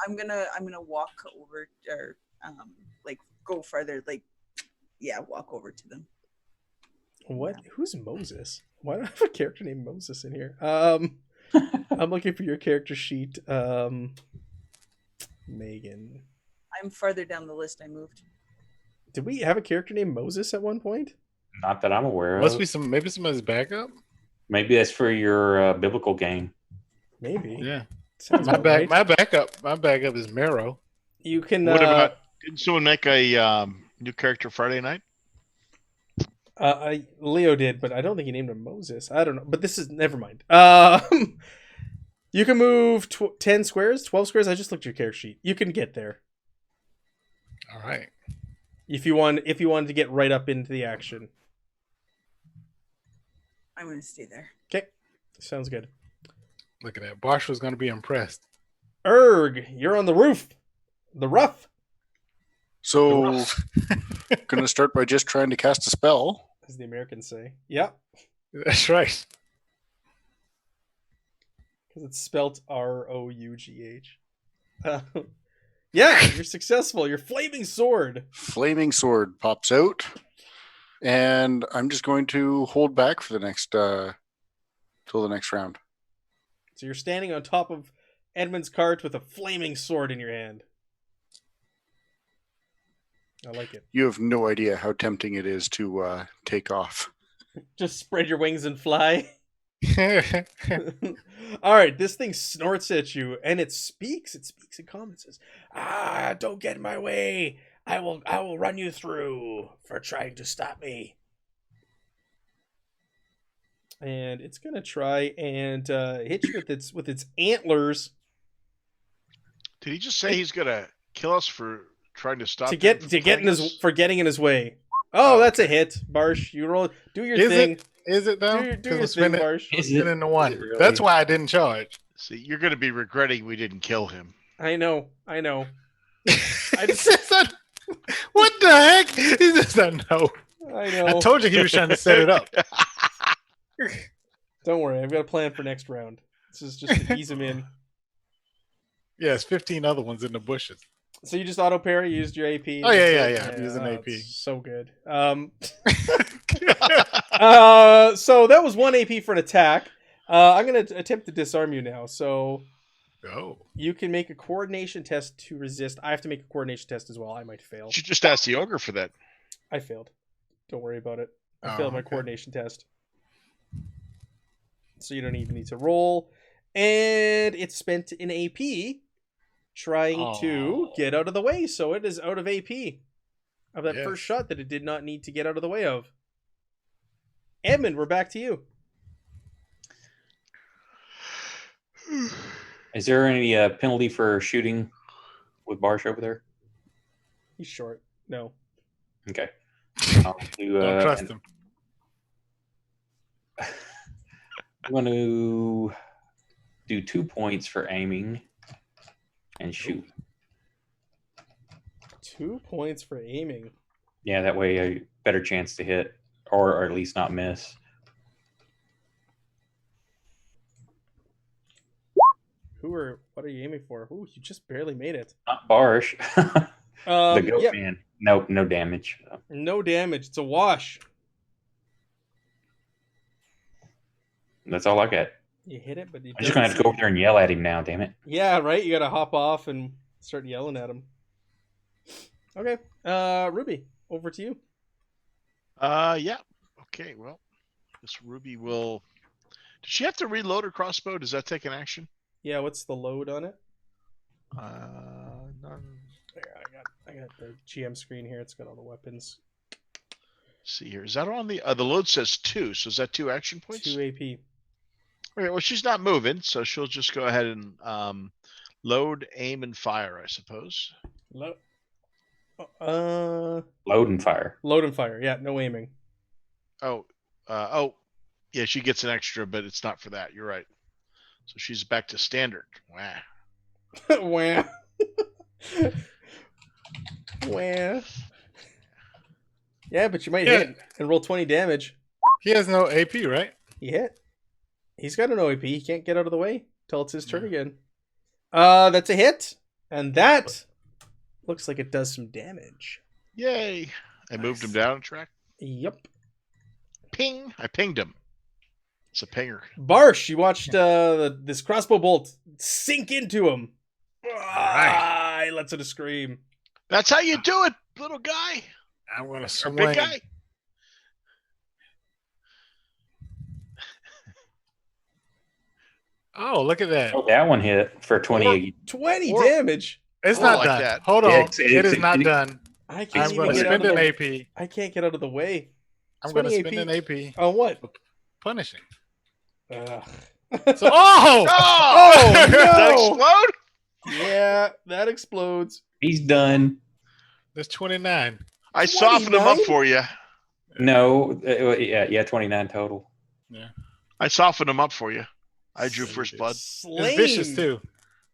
I'm gonna walk over or like go farther, like walk over to them. What? Who's Moses? Why do I have a character named Moses in here? I'm looking for your character sheet. Megan. I'm farther down the list. I moved. Did we have a character named Moses at one point? Not that I'm aware Must of. be maybe somebody's backup. Maybe that's for your biblical game. Maybe. Yeah. Sounds My about right. my backup is Marrow. You can. What about? Didn't someone make a new character Friday night? Leo did, but I don't think he named him Moses. I don't know, but this is never mind. You can move 10 squares, 12 squares. I just looked at your character sheet. You can get there All right. if you wanted to get right up into the action. I'm gonna stay there. Okay, sounds good. Look at that. Bosch was going to be impressed. Erg, you're on the roof. The rough, So, gonna start by just trying to cast a spell. as the Americans say. Yep, That's right. because it's spelt Rough. Yeah, you're successful. Your flaming sword. Flaming sword pops out, and I'm just going to hold back for the next till the next round. So you're standing on top of Edmund's cart with a flaming sword in your hand. I like it. You have no idea how tempting it is to take off. Just spread your wings and fly. All right, this thing snorts at you, and it speaks. It speaks in common. It says, don't get in my way. I will run you through for trying to stop me." And it's gonna try and hit you with its antlers Did he just say he's gonna kill us for trying to stop getting in his way. Oh, that's a hit, Barsh. You roll. Do your thing. Is it though? Do your 'Cause thing, it's Barsh. been in the one. really? That's why I didn't charge. See, you're gonna be regretting we didn't kill him. I know. I just what the heck? He just doesn't know. I know. I told you he was trying to set it up. Don't worry, I've got a plan for next round. This is just to ease him in. Yeah, there's 15 other ones in the bushes. So you just auto parry, you used your AP. Oh yeah. I'm using AP. It's so good. So that was 1 AP for an attack. I'm gonna attempt to disarm you now. So Oh. you can make a coordination test to resist. I have to make a coordination test as well. I might fail. You should just ask the ogre for that. I failed. Don't worry about it. I Oh, failed my okay. coordination test. So you don't even need to roll. And it's spent in AP trying to get out of the way. So it is out of AP of that Yes. first shot that it did not need to get out of the way of. Edmund, we're back to you. Is there any penalty for shooting with Barsh over there? He's short. No. Okay. I'll do, Don't trust him. I'm going to do 2 points for aiming and shoot. 2 points for aiming. Yeah, that way a better chance to hit or at least not miss. What are you aiming for? Ooh, you just barely made it. Not Barsh. The goat yeah, man. No damage. no damage. It's a wash. That's all I got. You hit it, but you I'm just gonna have to go over there and yell at him now. Damn it! Yeah, right. You gotta hop off and start yelling at him. Okay, Ruby, over to you. Yeah. Okay. Well, this Ruby will. Does she have to reload her crossbow? Does that take an action? Yeah, what's the load on it? None. There, I got the GM screen here. It's got all the weapons. See here. Is that on the load says 2? So is that 2 action points? 2 AP. Okay. Well, she's not moving, so she'll just go ahead and load, aim, and fire, I suppose. Load. Load and fire. Load and fire. Yeah, no aiming. Yeah, she gets an extra, but it's not for that. You're right. So she's back to standard. Wow. Wah. Wah. Yeah, but you might Yeah. hit and roll 20 damage. He has no AP, right? He hit. He's got an OAP. He can't get out of the way till it's his turn again. That's a hit. And that looks like it does some damage. Yay. I moved him down a track. Yep. Ping. I pinged him. It's a pinger. Barsh, you watched this crossbow bolt sink into him. right. He lets out a scream. That's how you do it, little guy. I'm gonna Or swing. big guy. Oh, look at that! Oh, that one hit for 20. 20 Or- damage. It's Or not like done. that. Hold on, Yeah, it is not done. I can't I'm even going to get out spend of an the AP. I can't get out of the way. I'm going to Spending spend an AP. On what? Punishing. Ugh. So, oh! Oh, Did no! that explode? Yeah, that explodes. He's done. There's 29. I softened him up 29? for you. No, yeah, 29 total. I softened him up for you. I drew first blood. Slain. It's vicious too.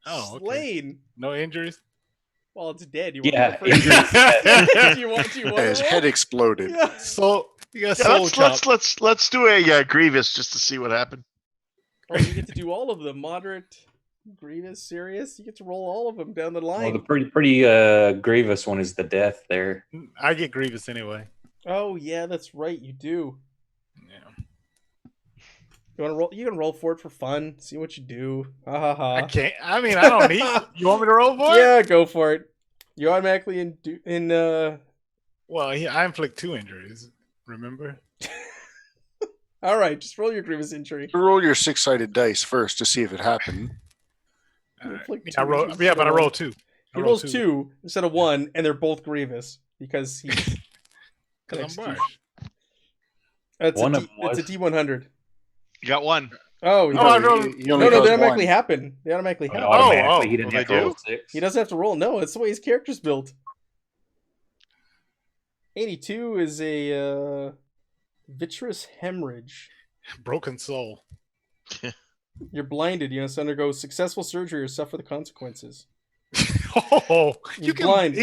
Oh, okay. Slain. No injuries. Well, it's dead. You want Yeah, to go first? injuries. do you want His to roll? head exploded. Yeah. So you got Yeah, soul let's do a Grievous just to see what happened. Oh, you get to do all of them. Moderate, grievous, serious. You get to roll all of them down the line. Well, the pretty grievous one is the death there. I get grievous anyway. Oh yeah, that's right. You do. Yeah. You want to roll? You can roll for it for fun. See what you do. Ha ha ha. I can't. I mean, I don't need. You want me to roll for it? Yeah, go for it. You automatically Well, I inflict 2 injuries. Remember? All right, just roll your grievous injury. Roll your 6-sided dice first to see if it happened. All right. inflict I 2 roll. injuries Yeah, but I instead of roll one. 2. He rolls 2 instead of 1, and they're both grievous because he's. Because I'm Barsh. It's One a of them was. it's a D100. You got one. Oh, Oh, I rolled. He only no, does they one. automatically happen. They automatically happen. Automatically, he oh, didn't they have to roll do? 6. He doesn't have to roll. No, that's the way his character's built. 82 is a vitreous hemorrhage. Broken soul. You're blinded. You must undergo successful surgery or suffer the consequences. Oh, He's blind.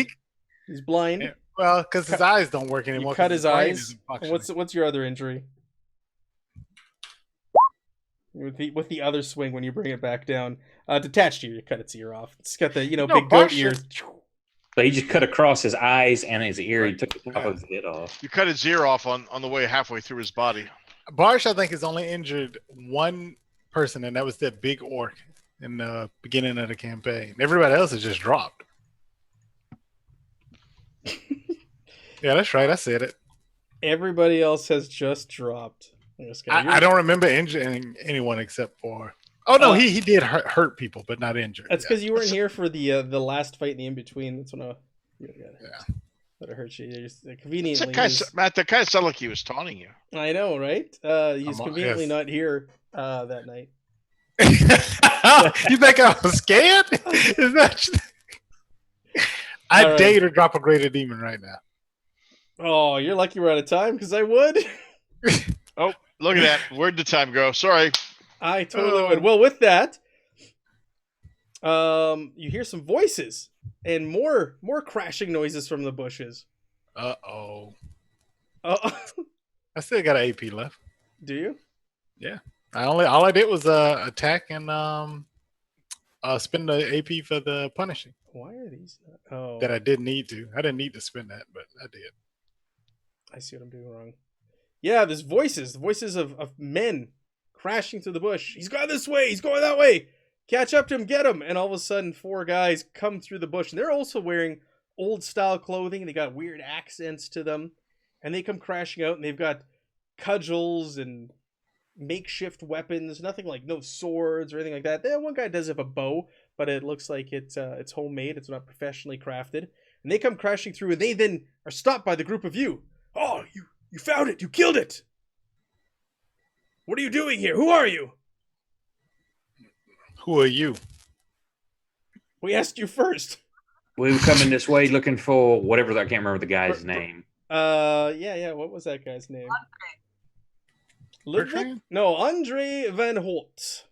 He's blind. Yeah, well, because his eyes don't work anymore. You cut 'cause his brain eyes. isn't And functioning. what's your other injury? With the other swing when you bring it back down. Detached ear, you cut its ear off. It's got the big goat Barsh ears. So he just cut across his eyes and his ear. He took the top of his head off. You cut his ear off on the way halfway through his body. Barsh, I think, has only injured one person, and that was that big orc in the beginning of the campaign. Everybody else has just dropped. Yeah, that's right. I said it. Everybody else has just dropped. I don't remember injuring anyone except for. Oh no, Uh, he did hurt people, but not injured. That's Yeah. because you weren't here for the last fight in the in between. That's when that hurt you. You just, conveniently. Matt, that kind of sounded like he was taunting you. I know, right? He's conveniently yes. not here that night. You think I was scared? Is that? I All right. dare you to drop a greater demon right now. Oh, you're lucky we're out of time because I would. Oh, look at that. Where'd the time go? Sorry. I totally would. Well, with that, you hear some voices and more crashing noises from the bushes. Oh, Oh, I still got an AP left. do you? All I did was attack and spend the AP for the punishing Why are these? Oh, that I didn't need to. I didn't need to spend that, but I did. I see what I'm doing wrong. Yeah, there's voices. The voices of men crashing through the bush. He's gone this way. He's going that way. Catch up to him. Get him. And all of a sudden, 4 guys come through the bush. And they're also wearing old style clothing. They got weird accents to them. And they come crashing out. And they've got cudgels and makeshift weapons. Nothing like no swords or anything like that. One guy does have a bow, but it looks like it's homemade. It's not professionally crafted. And they come crashing through. And they then are stopped by the group of you. Oh, you found it! You killed it! What are you doing here? Who are you? Who are you? We asked you first. We were coming this way looking for whatever. I can't remember the guy's name. Yeah. What was that guy's name? Ludwig? Bertrand? No, Andre Van Holt.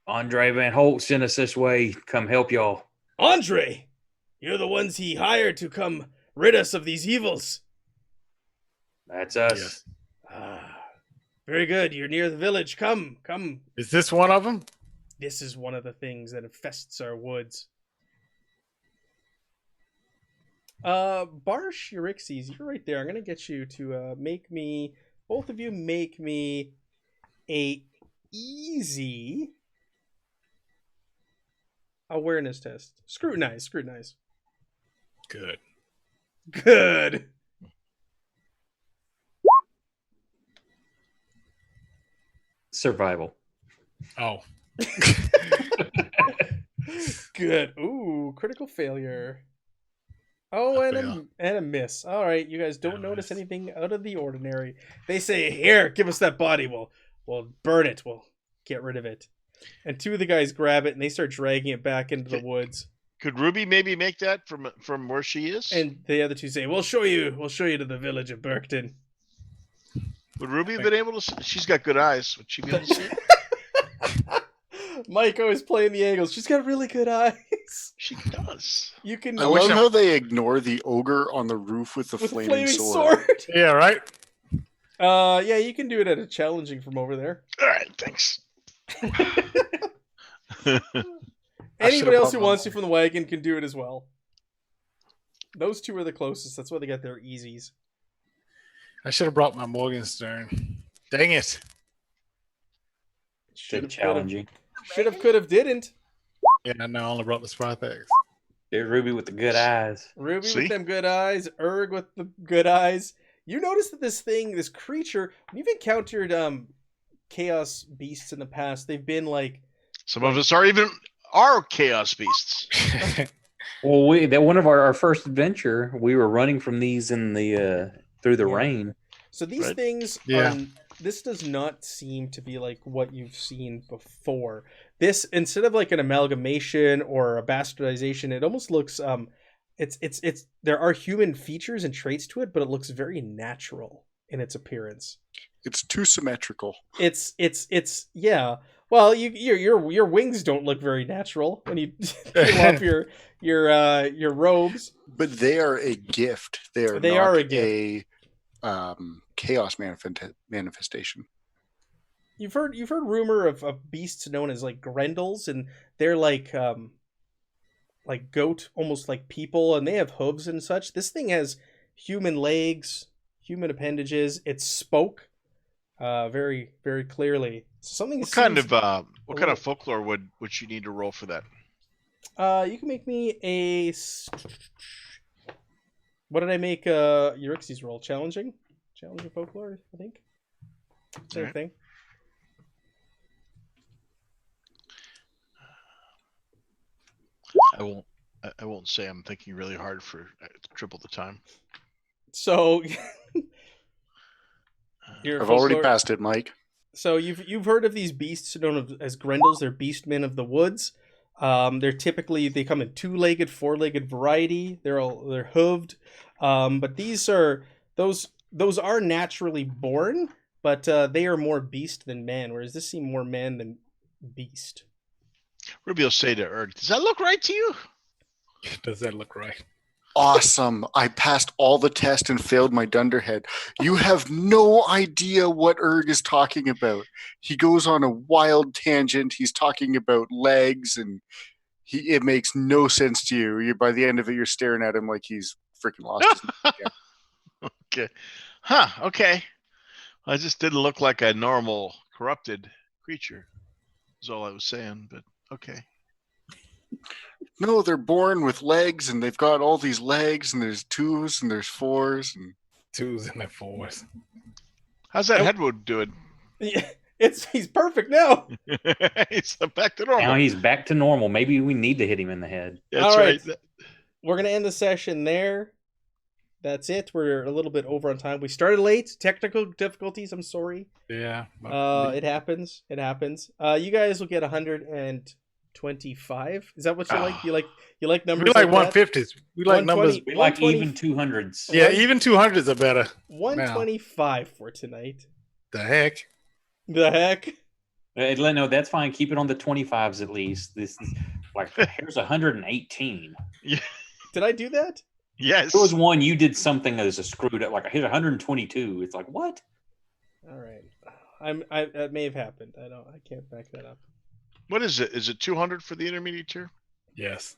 Andre Van Holt sent us this way. Come help y'all. Andre! You're the ones he hired to come rid us of these evils. That's us. Yes. Ah, very good. You're near the village. Come. Is this one of them? This is one of the things that infests our woods. Barsh Euryxes, you're right there. I'm gonna get you to both of you make me a easy awareness test. Scrutinize. Good. Good. Survival. Oh. Good. Ooh, critical failure. Oh, and a miss. All right, you guys don't notice anything out of the ordinary. They say, "Here, give us that body. We'll burn it. We'll get rid of it." And two of the guys grab it and they start dragging it back into the woods. Could Ruby maybe make that from where she is? And the other two say, "We'll show you to the village of Burkton." Would Ruby have been able to see? She's got good eyes. Would she be able to see it? Mike always playing the angles. She's got really good eyes. She does. You can I love how they ignore the ogre on the roof with the with a flaming sword. Yeah, right? Yeah, you can do it at a challenging from over there. All right, thanks. Anybody else who wants to from the wagon can do it as well. Those two are the closest. That's why they got their easies. I should have brought my Morgenstern. Dang it. Big challenging. Should have, could have, didn't. Yeah, no, I only brought the Spartax. Dude, Ruby with the good eyes. Ruby See? with them good eyes. Erg with the good eyes. You notice that this creature, when you've encountered chaos beasts in the past, they've been like... Some of us are chaos beasts. Well, one of our first adventure, we were running from these in the through the rain. So these Right. things Yeah. this does not seem to be like what you've seen before. This, instead of like an amalgamation or a bastardization, it almost looks it's there are human features and traits to it, but it looks very natural in its appearance. It's too symmetrical. It's yeah. Well, your wings don't look very natural when you peel off your robes. But they are a gift. They are a not gift. a chaos manifestation. You've heard rumor of beasts known as like grendels, and they're like goat, almost like people, and they have hooves and such. This thing has human legs, human appendages. It spoke very, very clearly. Something. What kind of folklore would you need to roll for that? You can make me a. What did I make Euryxes roll? Challenging folklore, I think. Same Right. thing. I won't say I'm thinking really hard for triple the time. So I've already passed it, Mike. So you've heard of these beasts known as grendels. They're beastmen of the woods. They come in two-legged, four-legged variety. They're hooved. But those are naturally born, but they are more beast than man, whereas this seems more man than beast. Ruby will say to Erg, "Does that look right to you?" Does that look right? Awesome. I passed all the tests and failed my dunderhead. You have no idea what Erg is talking about. He goes on a wild tangent. He's talking about legs, and it makes no sense to you. By the end of it, you're staring at him like he's freaking lost his mind. Yeah. Okay. Huh. Okay. I just didn't look like a normal corrupted creature. Is all I was saying. But okay. No, they're born with legs, and they've got all these legs, and there's twos and there's fours, and 2s and 4s. How's that Headwood doing? Yeah, he's perfect now. He's back to normal. Now he's back to normal. Maybe we need to hit him in the head. That's All right. right. We're gonna end the session there. That's it. We're a little bit over on time. We started late. Technical difficulties. I'm sorry. Yeah. It happens. You guys will get 125. Is that what you like? You like numbers? We like that? 150s. We like numbers. We like 120 even 200s. Yeah, even 200s are better. 125 for tonight. The heck? The heck? No, that's fine. Keep it on the 25s at least. This is like here's 118. Did I do that? Yes. There was one you did something that is a screwed up. Like here's 122. It's like what? All right. That may have happened. I can't back that up. What is it? Is it 200 for the intermediate tier? Yes.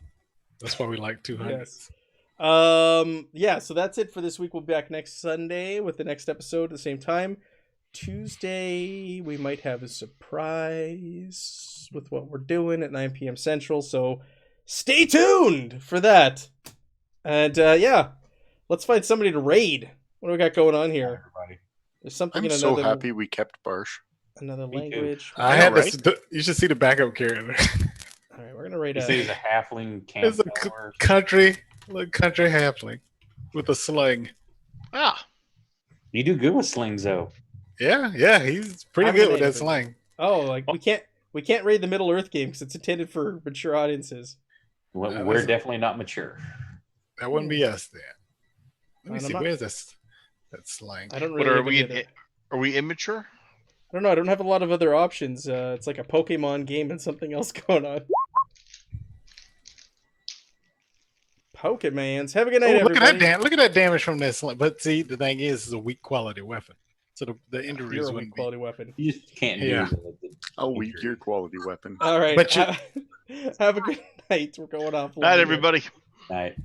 That's why we like 200. Yes. Yeah, so that's it for this week. We'll be back next Sunday with the next episode at the same time. Tuesday, we might have a surprise with what we're doing at 9 p.m. Central, so stay tuned for that. And yeah, let's find somebody to raid. What do we got going on here? Everybody. There's something I'm in so another happy we kept Barsh. another Me too. language. I know, had right? this. You should see the backup character. All right, we're gonna raid You say he's a halfling It's a campfire. country halfling with a sling. Ah, You do good with slings though. Yeah, he's pretty I'm good gonna with that name it. sling. Oh, like we can't raid the Middle Earth game because it's intended for mature audiences. Well, No, we're that's- definitely not mature. That wouldn't be us then. Let me And I'm see. not- Where's this? That slang. I don't what really. are have we? any other- Are we immature? I don't know. I don't have a lot of other options. It's like a Pokemon game and something else going on. Pokemans. Have a good night, Oh, look everybody. at that! Look at that damage from that sling. But see, the thing is, it's a weak quality weapon, so the injuries You're a wouldn't weak be. quality weapon. You just can't Yeah. do the A weak gear quality weapon. All right. But you- Have a good night. We're going off. Night, everybody. night.